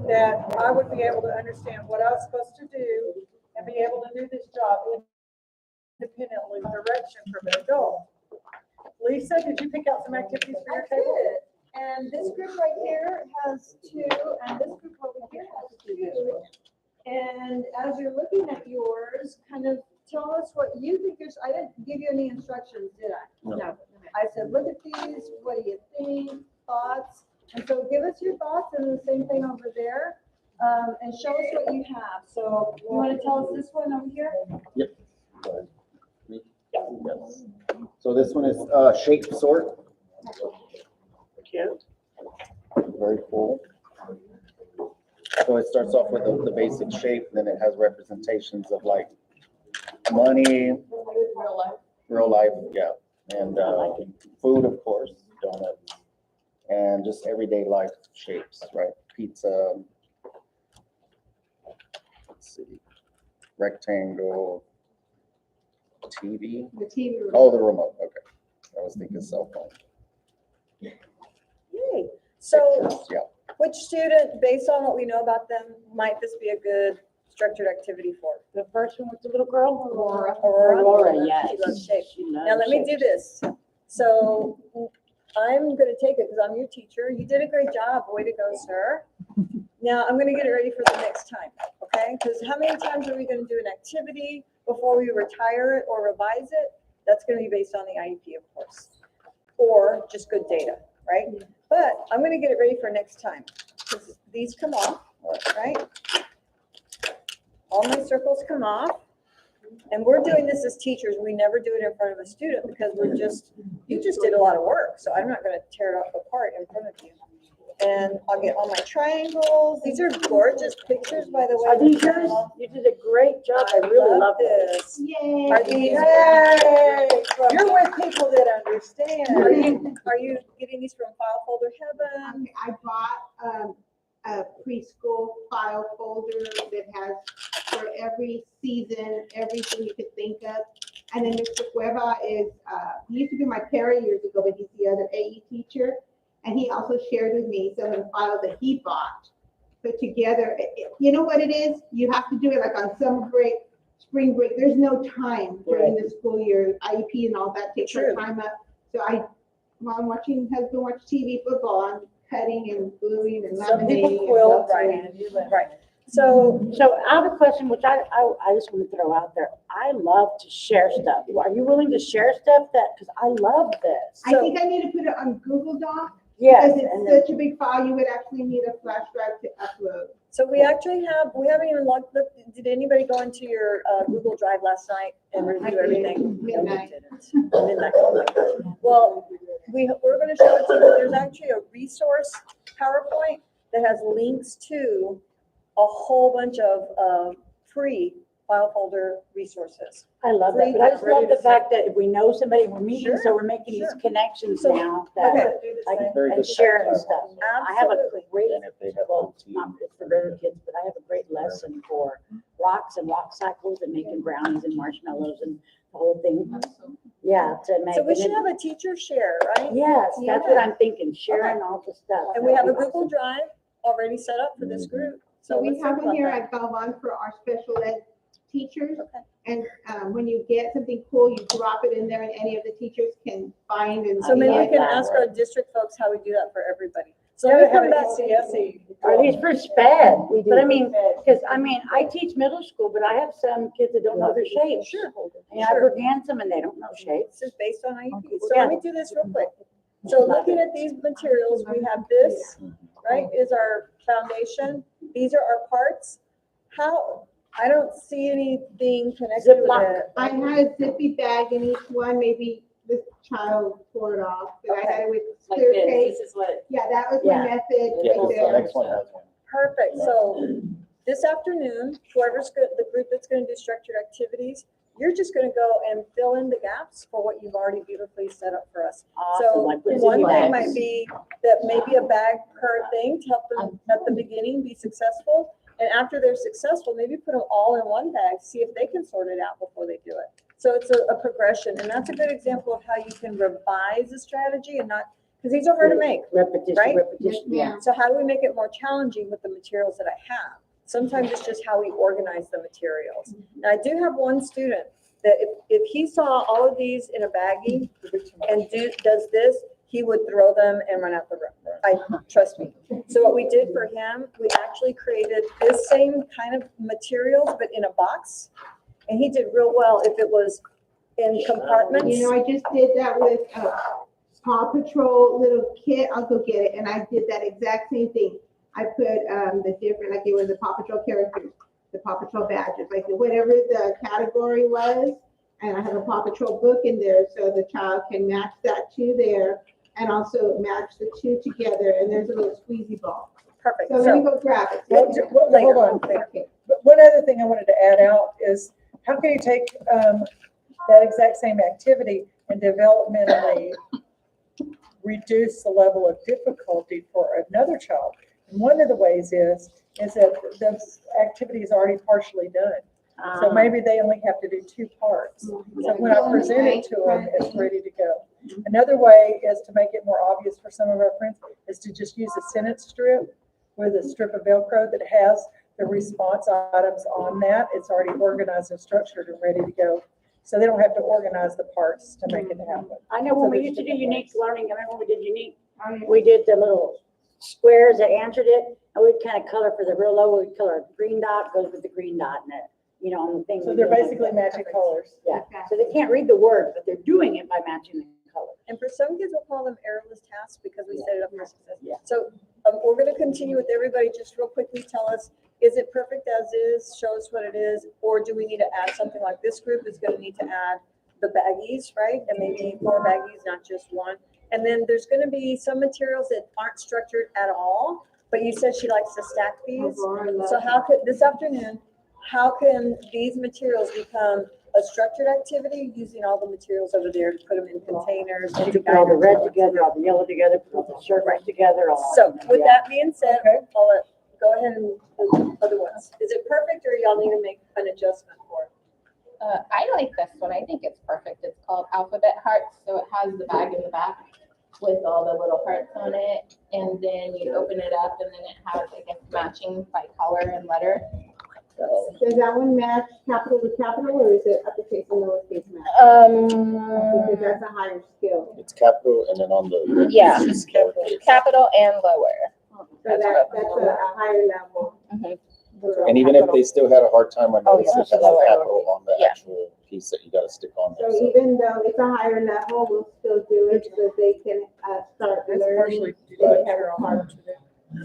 that I would be able to understand what I was supposed to do and be able to do this job independently with direction from an adult. Lisa, did you pick out some activities for I your table? did. And this group right here has 2, and this group over here has 2. And as you're looking at yours, kind of tell us what you think I didn't give you any instructions, did I? No. I said, look at these, what do you think, thoughts? And so give us your thoughts, and the same thing over there, and show us what you have. So you want to tell us this one over here? Yep. Me? Yes. So this one is shape sort. Cute. Very cool. So it starts off with the basic shape, then it has representations of like money, real life, yeah, and food, of course, donuts, and just everyday life shapes, right? Pizza, let's see, rectangle, TV. The TV. Oh, the remote. Okay, I was thinking cell phone. Yay. So Pictures, yeah. which student, based on what we know about them, might this be a good structured activity for? The first one with the little girl? Aurora, yes. She loves shape. She loves Now, let me do shapes. this. So I'm gonna take it because I'm your teacher. You did a great job. Way to go, sir. Now, I'm gonna get it ready for the next time, okay? Because how many times are we gonna do an activity before we retire it or revise it? That's gonna be based on the IEP, of course, or just good data, right? But I'm gonna get it ready for next time. 'Cause these come off, right? All my circles come off. And we're doing this as teachers. We never do it in front of a student because you just did a lot of work. So I'm not gonna tear it apart in front of you. And I'll get all my triangles. These are gorgeous pictures, by the way. Are these yours? You did a great job. I really love this. Yay. Are these, yay! You're with people that understand. Are you getting these from File Folder Heaven? I bought a preschool file folder that has for every season, everything you could think of. And then Mr. Cueva is, he used to be my para years ago, but he's the other AE teacher. And he also shared with me some of the files that he bought, put together. You know what it is? You have to do it like on summer break, spring break. There's no time during the school year. IEP and all that takes our time up. So while I'm watching husband watch TV, football, I'm cutting and gluing and Some laminating. people quilt, right. So So I have a question, which I just want to throw out there. I love to share stuff. Are you willing to share stuff because I love this? I think I need to put it on Google Doc. Yes, Because and it's then, such a big file, you would actually need a flash drive to upload. So we actually we haven't even looked, did anybody go into your Google Drive last night and I review did. everything? Midnight. Midnight, oh my gosh. Well, we're gonna show it to you, but there's actually a resource PowerPoint that has links to a whole bunch of free file folder resources. I love that, but I just love the fact that if we know somebody, we're meeting, Sure, so we're making these sure. connections So- now that, Okay. like, Very and good. sharing stuff. I have a Absolutely. great, And if they have well, OT. not it's for bigger kids, but I have a great lesson for rocks and rock cycles and making brownies and marshmallows and the whole thing. Yeah, to make. So we and should then- have a teacher share, right? Yes, that's what Yeah. I'm thinking, sharing all the stuff. And we have a That'd be Google awesome. Drive already set up for this group. So we let's have talk one about here that. at Galvan for our special ed teachers. Okay. And when you get something cool, you drop it in there and any of the teachers can find and. So maybe we like can that. ask our district folks how we do that for everybody. So So let we me come have back. CSE. Are these for sped? But I mean, because I teach middle school, but I have some kids that don't know their shapes. Sure. And I forget them and they don't know shapes. This is based on IEP. So Yeah. let me do this real quick. So looking at these materials, we have this, right, is our foundation. These are our parts. I don't see anything connected with Ziploc. it. I had a zippy bag in each one, maybe this child tore it off, but I had it with Like clear this, tape. this is what. Yeah, that was Yeah. my method Yes, right the there. next one has one. Perfect. So this afternoon, whoever's good, the group that's gonna do structured activities, you're just gonna go and fill in the gaps for what you've already beautifully set up for us. Awesome, So like with one Ziploc thing bags. might be that maybe a bag per thing to help them at the beginning be successful. And after they're successful, maybe put them all in one bag, see if they can sort it out before they do it. So it's a progression, and that's a good example of how you can revise a strategy and not, because these are hard to make. Repetition, right? repetition, yeah. So how do we make it more challenging with the materials that I have? Sometimes it's just how we organize the materials. And I do have one student that if he saw all of these in a baggie and does this, he would throw them and run out the room. Trust me. So what we did for him, we actually created this same kind of materials, but in a box. And he did real well if it was in compartments. You know, I just did that with Paw Patrol little kit. I'll go get it. And I did that exact same thing. I put the different, like it was the Paw Patrol characters, the Paw Patrol badges, like whatever the category was. And I have a Paw Patrol book in there so the child can match that to there and also match the two together. And there's a little squeezy ball. Perfect. So let me go grab it. Hold on. Okay. But one other thing I wanted to add out is, how can you take that exact same activity and developmentally reduce the level of difficulty for another child? And one of the ways is that the activity is already partially done. So maybe they only have to do 2 parts. So when I present it to them, it's ready to go. Another way is to make it more obvious for some of our friends is to just use a sentence strip with a strip of Velcro that has the response items on that. It's already organized and structured and ready to go. So they don't have to organize the parts to make it happen. I know when we used to do unique learning, I remember when we did unique, we did the little squares that answered it, and we'd kind of color for the real low, we'd color a green dot goes with the green dot, and it, on the thing. So they're basically magic colors. Yeah, so they can't read the words, but they're doing it by matching the colors. And for some kids, we'll call them errorless tasks because we set it up for success. Yeah. So we're going to continue with everybody. Just real quickly, tell us, is it perfect as is? Show us what it is. Or do we need to add something like this group is going to need to add the baggies, right? And maybe 4 baggies, not just 1. And then there's going to be some materials that aren't structured at all. But you said she likes to stack these. So how could, this afternoon, how can these materials become a structured activity using all the materials over there to put them in containers? You can put all the red together, all the yellow together, put all the shirt right together, all. So with Yeah. that being said, I'll go ahead and do other ones. Is it perfect or y'all need to make an adjustment for it? I like this one. I think it's perfect. It's called Alphabet Hearts. So it has the bag in the back with all the little hearts on it. And then you open it up and then it has, I guess, matching by color and letter. So, Does that one match capital to capital or is it uppercase and lowercase match? Because that's a higher skill. It's capital and then on the. Yeah. it's lowercase. capital and lower. So that's a higher level. And even if they still had a hard time, I know Oh, it yeah. still has a capital on the Yeah. actual piece that you gotta stick on there. So So even though it's a higher level, we'll still do it so they can start That's learning. partially. They have a hard to do.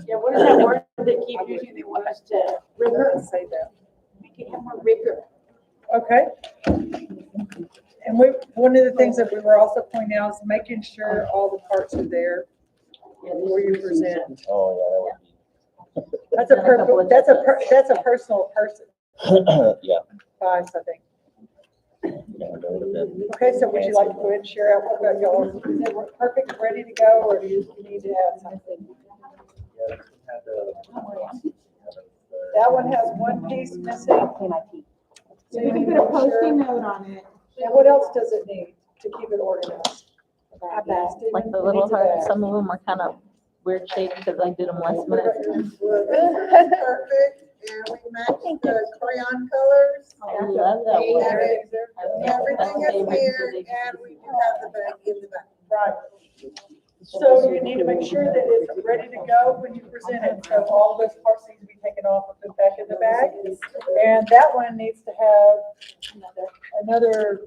Yeah, what is that word they keep using? They want us to rigor, Say that. make it have more rigor. Okay. And one of the things that we were also pointing out is making sure all the parts are there before you present. Oh, yeah, That's a personal person, yeah. bias, I think. Yeah, that would have been. Okay, so would you like to go ahead and share out what about y'all? Is it perfect, ready to go, or do you need to have something? That one has one piece missing. So you can put a Post-it note on it. And what else does it need to keep it organized? Like the little hearts, some of them are kind of weird shaped because I did them last minute. Perfect, and we match the crayon colors. I love that one. Everything is here, and we do have the bag in the back. Right. So you need to make sure that it's ready to go when you present it, so all those parts need to be taken off and put back in the bag. And that one needs to have another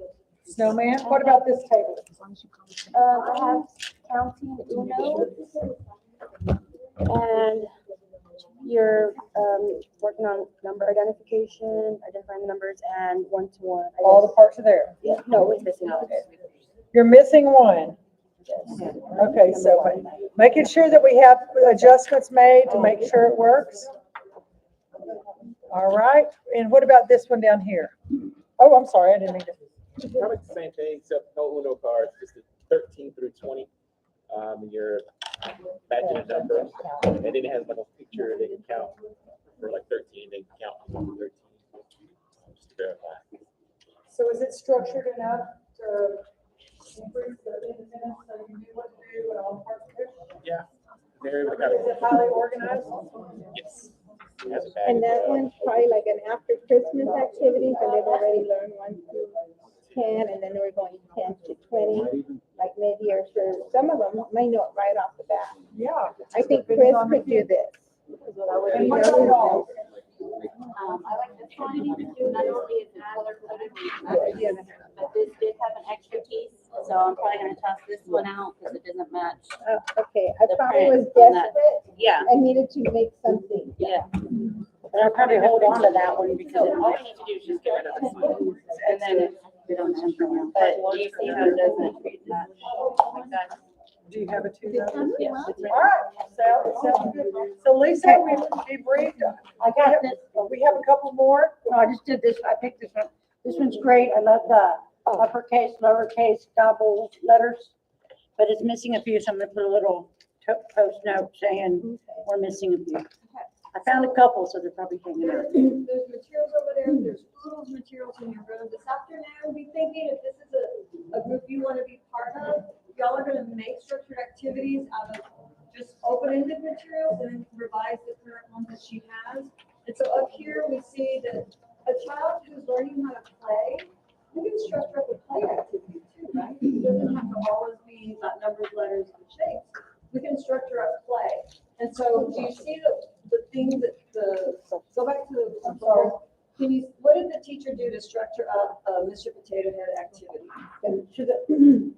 snowman. What about this table? I have counting Uno. And you're working on number identification, identifying the numbers, and one-to-one. All the parts are there. Yeah, no, it's missing out. You're missing one. Okay, so making sure that we have adjustments made to make sure it works. All right, and what about this one down here? Oh, I'm sorry, I didn't mean to. Kind of like the same thing, except no Uno cards, just the 13 through 20. You're matching a number, and then it has like a picture they can count for like 13, they can count from 13. Just to verify. So is it structured enough to increase the independence so you can do what to do and all the parts Is it highly organized? Yes. It has a bag And in that the- one's probably like an after Christmas activity, so they've already learned 1 through 10, and then we're going 10 to 20, like mid-year, so some of them may know it right off the bat. Yeah. I think Chris could do this. And what about y'all? I like this one, not only is it color coded, but this did have an extra piece, so I'm probably gonna toss this one out because it doesn't match. Oh, okay, I The probably was print on that. desperate, Yeah, I needed to make something. yeah. But I'll probably hold on to that one because So it all we need to do is just get rid of this one, and then it's, but do you see how it doesn't match like that? Do you have a two? Yes, it's All right, sounds good. So Lisa, we debriefed. I got this. We have a couple more. No, I just did this, I picked this one. This one's great. I love the uppercase, lowercase, double letters. But it's missing a few, so I'm gonna put a little post note saying we're missing a few. I found a couple, so they're probably hanging out. There's materials over there, there's oodles of materials in your room. This afternoon, be thinking if this is a group you want to be part of, y'all are gonna make structured activities out of just open-ended materials and then revise the current ones that she has. And so up here, we see that a child who's learning how to play, we can structure up a play activity too, right? It doesn't have to always be about numbers, letters, and shapes. We can structure up play. And so do you see the thing that go back to the, I'm sorry. What did the teacher do to structure up Mr. Potato Head activity? And to the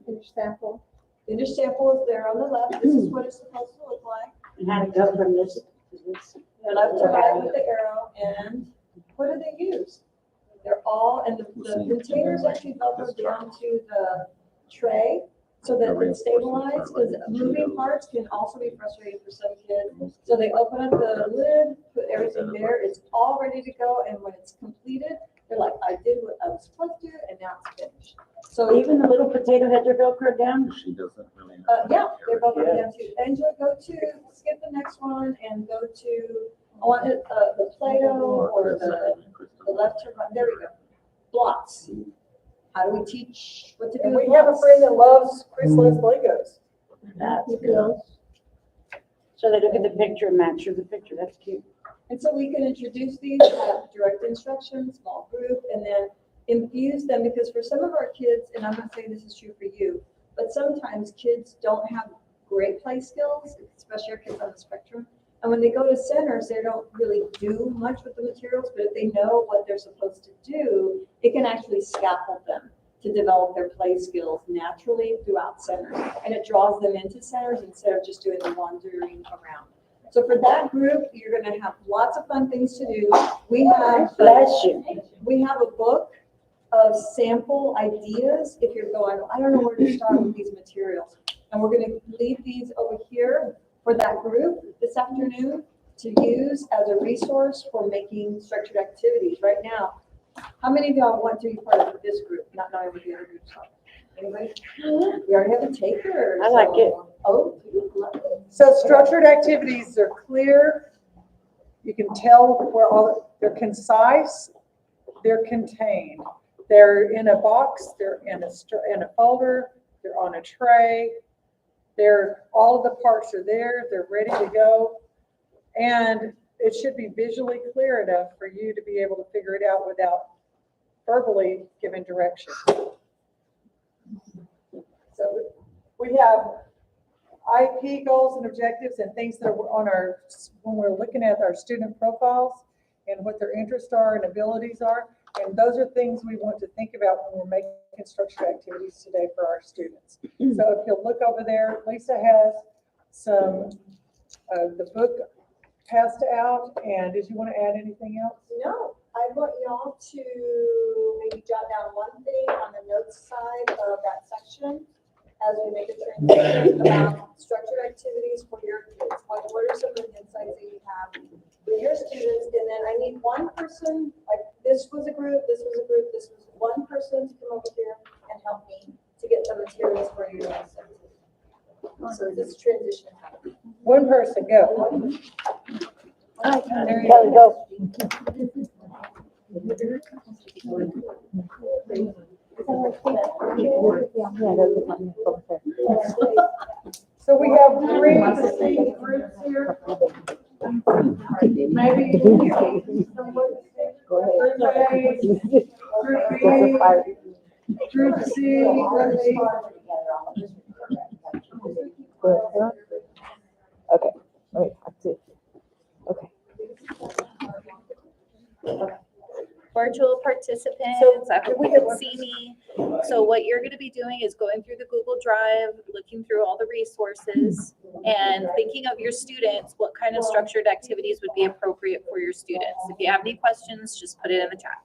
finish sample. Finish sample is there on the left. This is what it's supposed to look like. And how to go from this to this. Left to right with the arrow, and what do they use? They're all, and the containers actually buckle down to the tray so that it's stabilized, because moving parts can also be frustrating for some kids. So they open up the lid, put everything there, it's all ready to go, and when it's completed, they're like, I did what I was supposed to, and now it's finished. So Even the little potato heads are Velcro down? She doesn't really. yeah, they're both down to, Angela, skip the next one and go to, I want it, the Play-Doh or the left to right, there we go. Blocks. How do we teach what to do? And with we have a blocks? friend that loves Chris loves Legos. That's good. So they look at the picture and match the picture, that's cute. And so we can introduce these, have direct instruction, small group, and then infuse them, because for some of our kids, and I'm not saying this is true for you, but sometimes kids don't have great play skills, especially our kids on the spectrum. And when they go to centers, they don't really do much with the materials, but if they know what they're supposed to do, it can actually scaffold them to develop their play skills naturally throughout centers. And it draws them into centers instead of just doing the wandering around. So for that group, you're gonna have lots of fun things to do. We have, Bless you. we have a book of sample ideas if you're going, I don't know where to start with these materials. And we're gonna leave these over here for that group this afternoon to use as a resource for making structured activities. Right now, how many of y'all want to be part of this group, not knowing what the other groups are? Anybody? We already have a taker. I like it. Oh, you love it. So structured activities are clear. You can tell where they're concise, they're contained. They're in a box, they're in a folder, they're on a tray. All of the parts are there, they're ready to go. And it should be visually clear enough for you to be able to figure it out without verbally giving direction. So we have Iep goals and objectives and things that are on when we're looking at our student profiles and what their interests are and abilities are. And those are things we want to think about when we're making structured activities today for our students. So if you'll look over there, Lisa has some, the book passed out, and did you want to add anything else? No, I want y'all to maybe jot down one thing on the notes side of that section as we make a transition about structured activities for your kids. What are some of the insights that you have with your students? And then I need one person, like this was a group, this was a group, this was one person to come over here and help me to get the materials for your lesson. So this transition. One person, go. There you go. So we have three distinct groups here. Go ahead. Group C, Group C. Okay, wait, that's it. Okay. Virtual participants, I hope you can see me. So what you're gonna be doing is going through the Google Drive, looking through all the resources and thinking of your students, what kind of structured activities would be appropriate for your students. If you have any questions, just put it in the chat.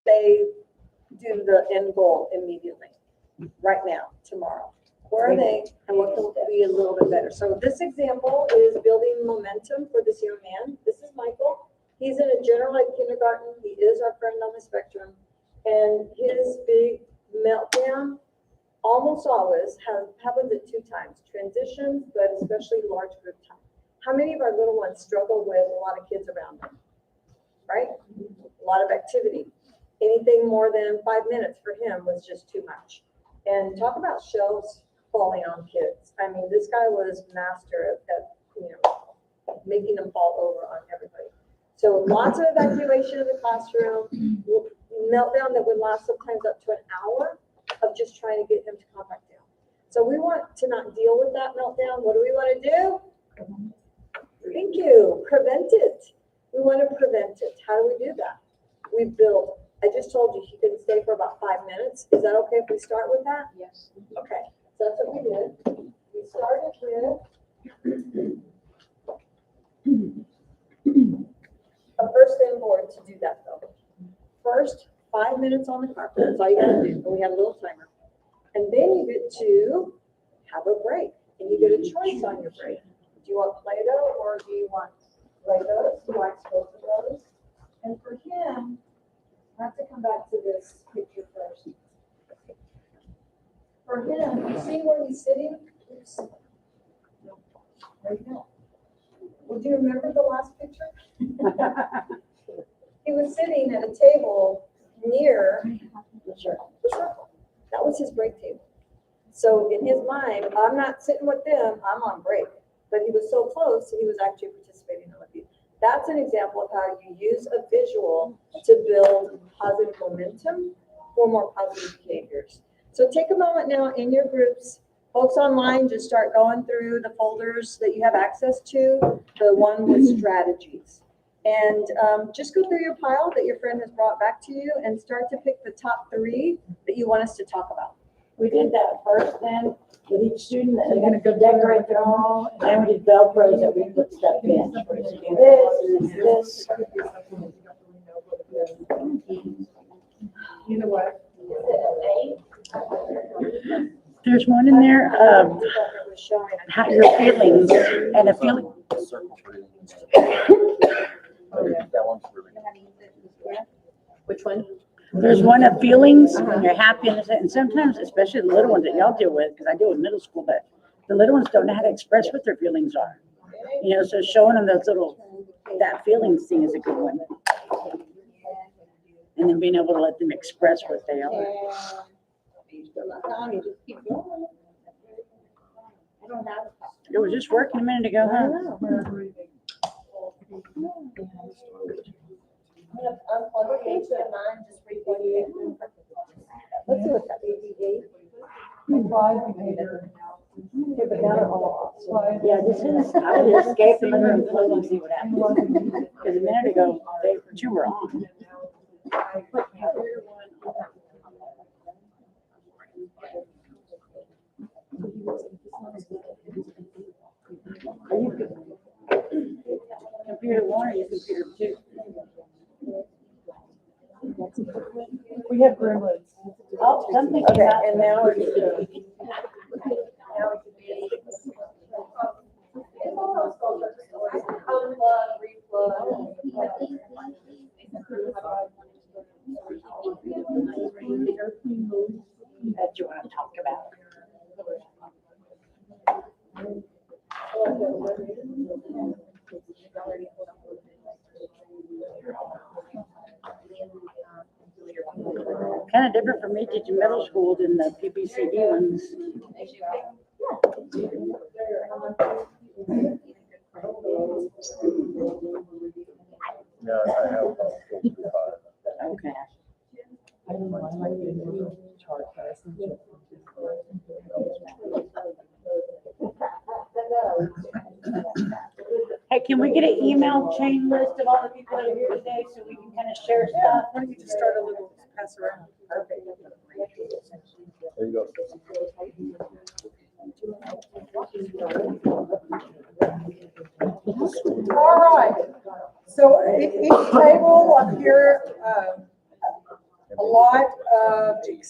they do the end goal immediately, right now, tomorrow? Where are they and what can be a little bit better? So this example is building momentum for this young man. This is Michael. He's in a general ed kindergarten. He is our friend on the spectrum. And his big meltdown almost always happens at 2 times, transitions, but especially large group time. How many of our little ones struggle with a lot of kids around them, right? A lot of activity. Anything more than 5 minutes for him was just too much. And talk about shelves falling on kids. I mean, this guy was master at making them fall over on everybody. So lots of evacuation of the classroom, meltdown that would last sometimes up to an hour of just trying to get him to calm back down. So we want to not deal with that meltdown. What do we want to do? Thank you. Prevent it. We want to prevent it. How do we do that? We build. I just told you he can stay for about 5 minutes. Is that okay if we start with that? Yes. Okay. So that's what we did. We started with a first inboard to do that though. First, 5 minutes on the carpet. That's all you gotta do. And we have a little timer. And then you get to have a break. And you get a choice on your break. Do you want Play-Doh or do you want Legos? He likes both of those. And for him, I have to come back to this picture first. For him, you see where he's sitting? Oops. There you go. Well, do you remember the last picture? He was sitting at a table near the circle. That was his break table. So in his mind, I'm not sitting with them, I'm on break. But he was so close, he was actually participating in with you. That's an example of how you use a visual to build positive momentum for more positive behaviors. So take a moment now in your groups. Folks online, just start going through the folders that you have access to, the one with strategies. And just go through your pile that your friend has brought back to you and start to pick the top 3 that you want us to talk about. We did that first then with each student, and they're gonna go decorate their own, and then we did Velcros that we put stuff in. This. You know what? There's one in there, how your feelings, and a feeling. Which one? There's one of feelings, and you're happy, and sometimes, especially the little ones that y'all deal with, because I deal with middle school, but the little ones don't know how to express what their feelings are. You know, so showing them those little, that feelings thing is a good one. And then being able to let them express what they are. It was just working a minute ago, huh? Let's see what that is. Yeah, this is, I would escape the living room close and see what happens. Because a minute ago, they 2 were on. Are you computer 1 or you computer 2? We have gremlins. Oh, something. Okay, and now it's that you want to talk about. Kind of different for me teaching middle school than the PPCD ones. Yeah, I have. Okay. Hey, can we get an email chain list of all the people that are here today so we can kind of share stuff? Why don't you just start a little pass around? There you go. All right, so each table up here,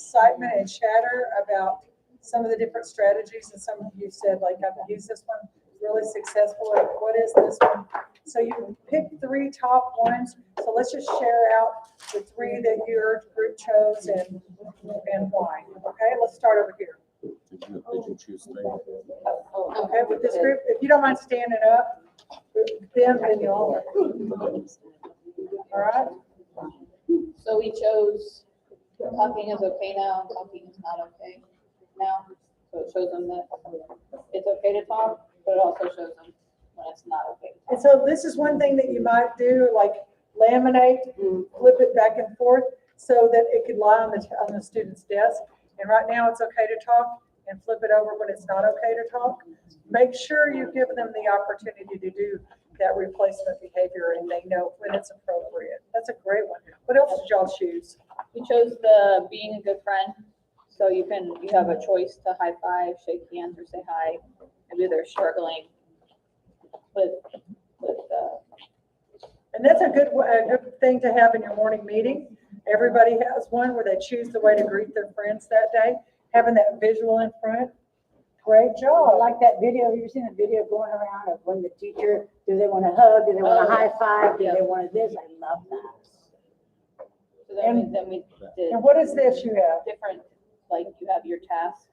excitement and chatter about some of the different strategies, and some of you said, like, I've used this one really successful, and what is this one? So you pick 3 top ones, so let's just share out the 3 that your group chose and why, okay? Let's start over here. Did you choose 3? Okay, with this group, if you don't mind standing up, them and y'all. All right? So we chose talking is okay now and talking is not okay now. So it shows them that it's okay to talk, but it also shows them when it's not okay to talk. And so this is one thing that you might do, like laminate, flip it back and forth so that it could lie on the student's desk. And right now it's okay to talk, and flip it over when it's not okay to talk. Make sure you give them the opportunity to do that replacement behavior and they know when it's appropriate. That's a great one. What else did y'all choose? We chose the being a good friend. So you have a choice to high five, shake hands, or say hi. Maybe they're struggling with And that's a good thing to have in your morning meeting. Everybody has one where they choose the way to greet their friends that day, having that visual in front. Great I job. like that video. You've seen a video going around of when the teacher, do they want to hug? Do they want to high five? Do they want to this? I love that. So then we did And what is this you have? different, like you have your tasks,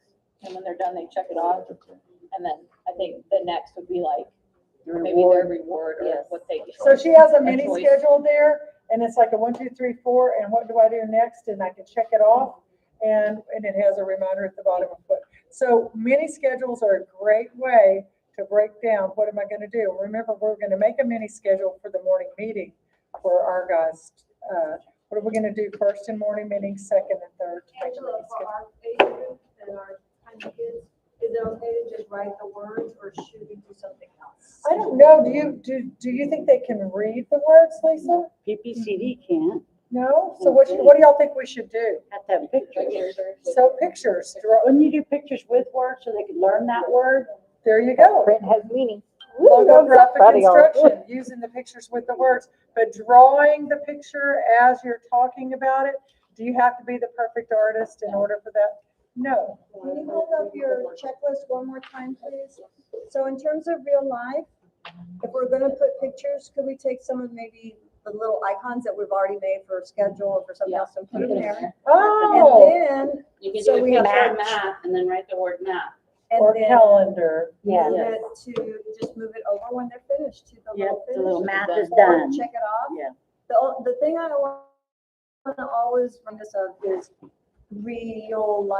and when they're done, they check it off. And then I think the next would be like maybe their reward or Yes. what they get. So she has a mini choice. schedule there, and it's like a 1, 2, 3, 4, and what do I do next? And I can check it off, and it has a reminder at the bottom of it. So mini schedules are a great way to break down, what am I gonna do? Remember, we're gonna make a mini schedule for the morning meeting for our guys. What are we gonna do first in morning meeting, second and third? to make a Angela, mini for schedule? our age group and our tiny kids, is it okay to just write the words or should we do something else? I don't know, do you think they can read the words, Lisa? PPCD can't. No? So what do y'all think we should do? Have to have pictures. So pictures, Wouldn't you do pictures with words so they could learn that word? there you go. Print has meaning. Logographic instruction, using the pictures with the words, but drawing the picture as you're talking about it, do you have to be the perfect artist in order for that? No. Can you hold up your checklist one more time, please? So in terms of real life, if we're gonna put pictures, could we take some of maybe the little icons that we've already made for a schedule or for something else and put them there? Oh, And then, You can So do a we have picture of match. math and then write the word math. or and then calendar. move it to, just move it over when they're finished to the Yep, little the little finish. math is Or done. check it off. Yeah. The thing I want to always bring this up is real life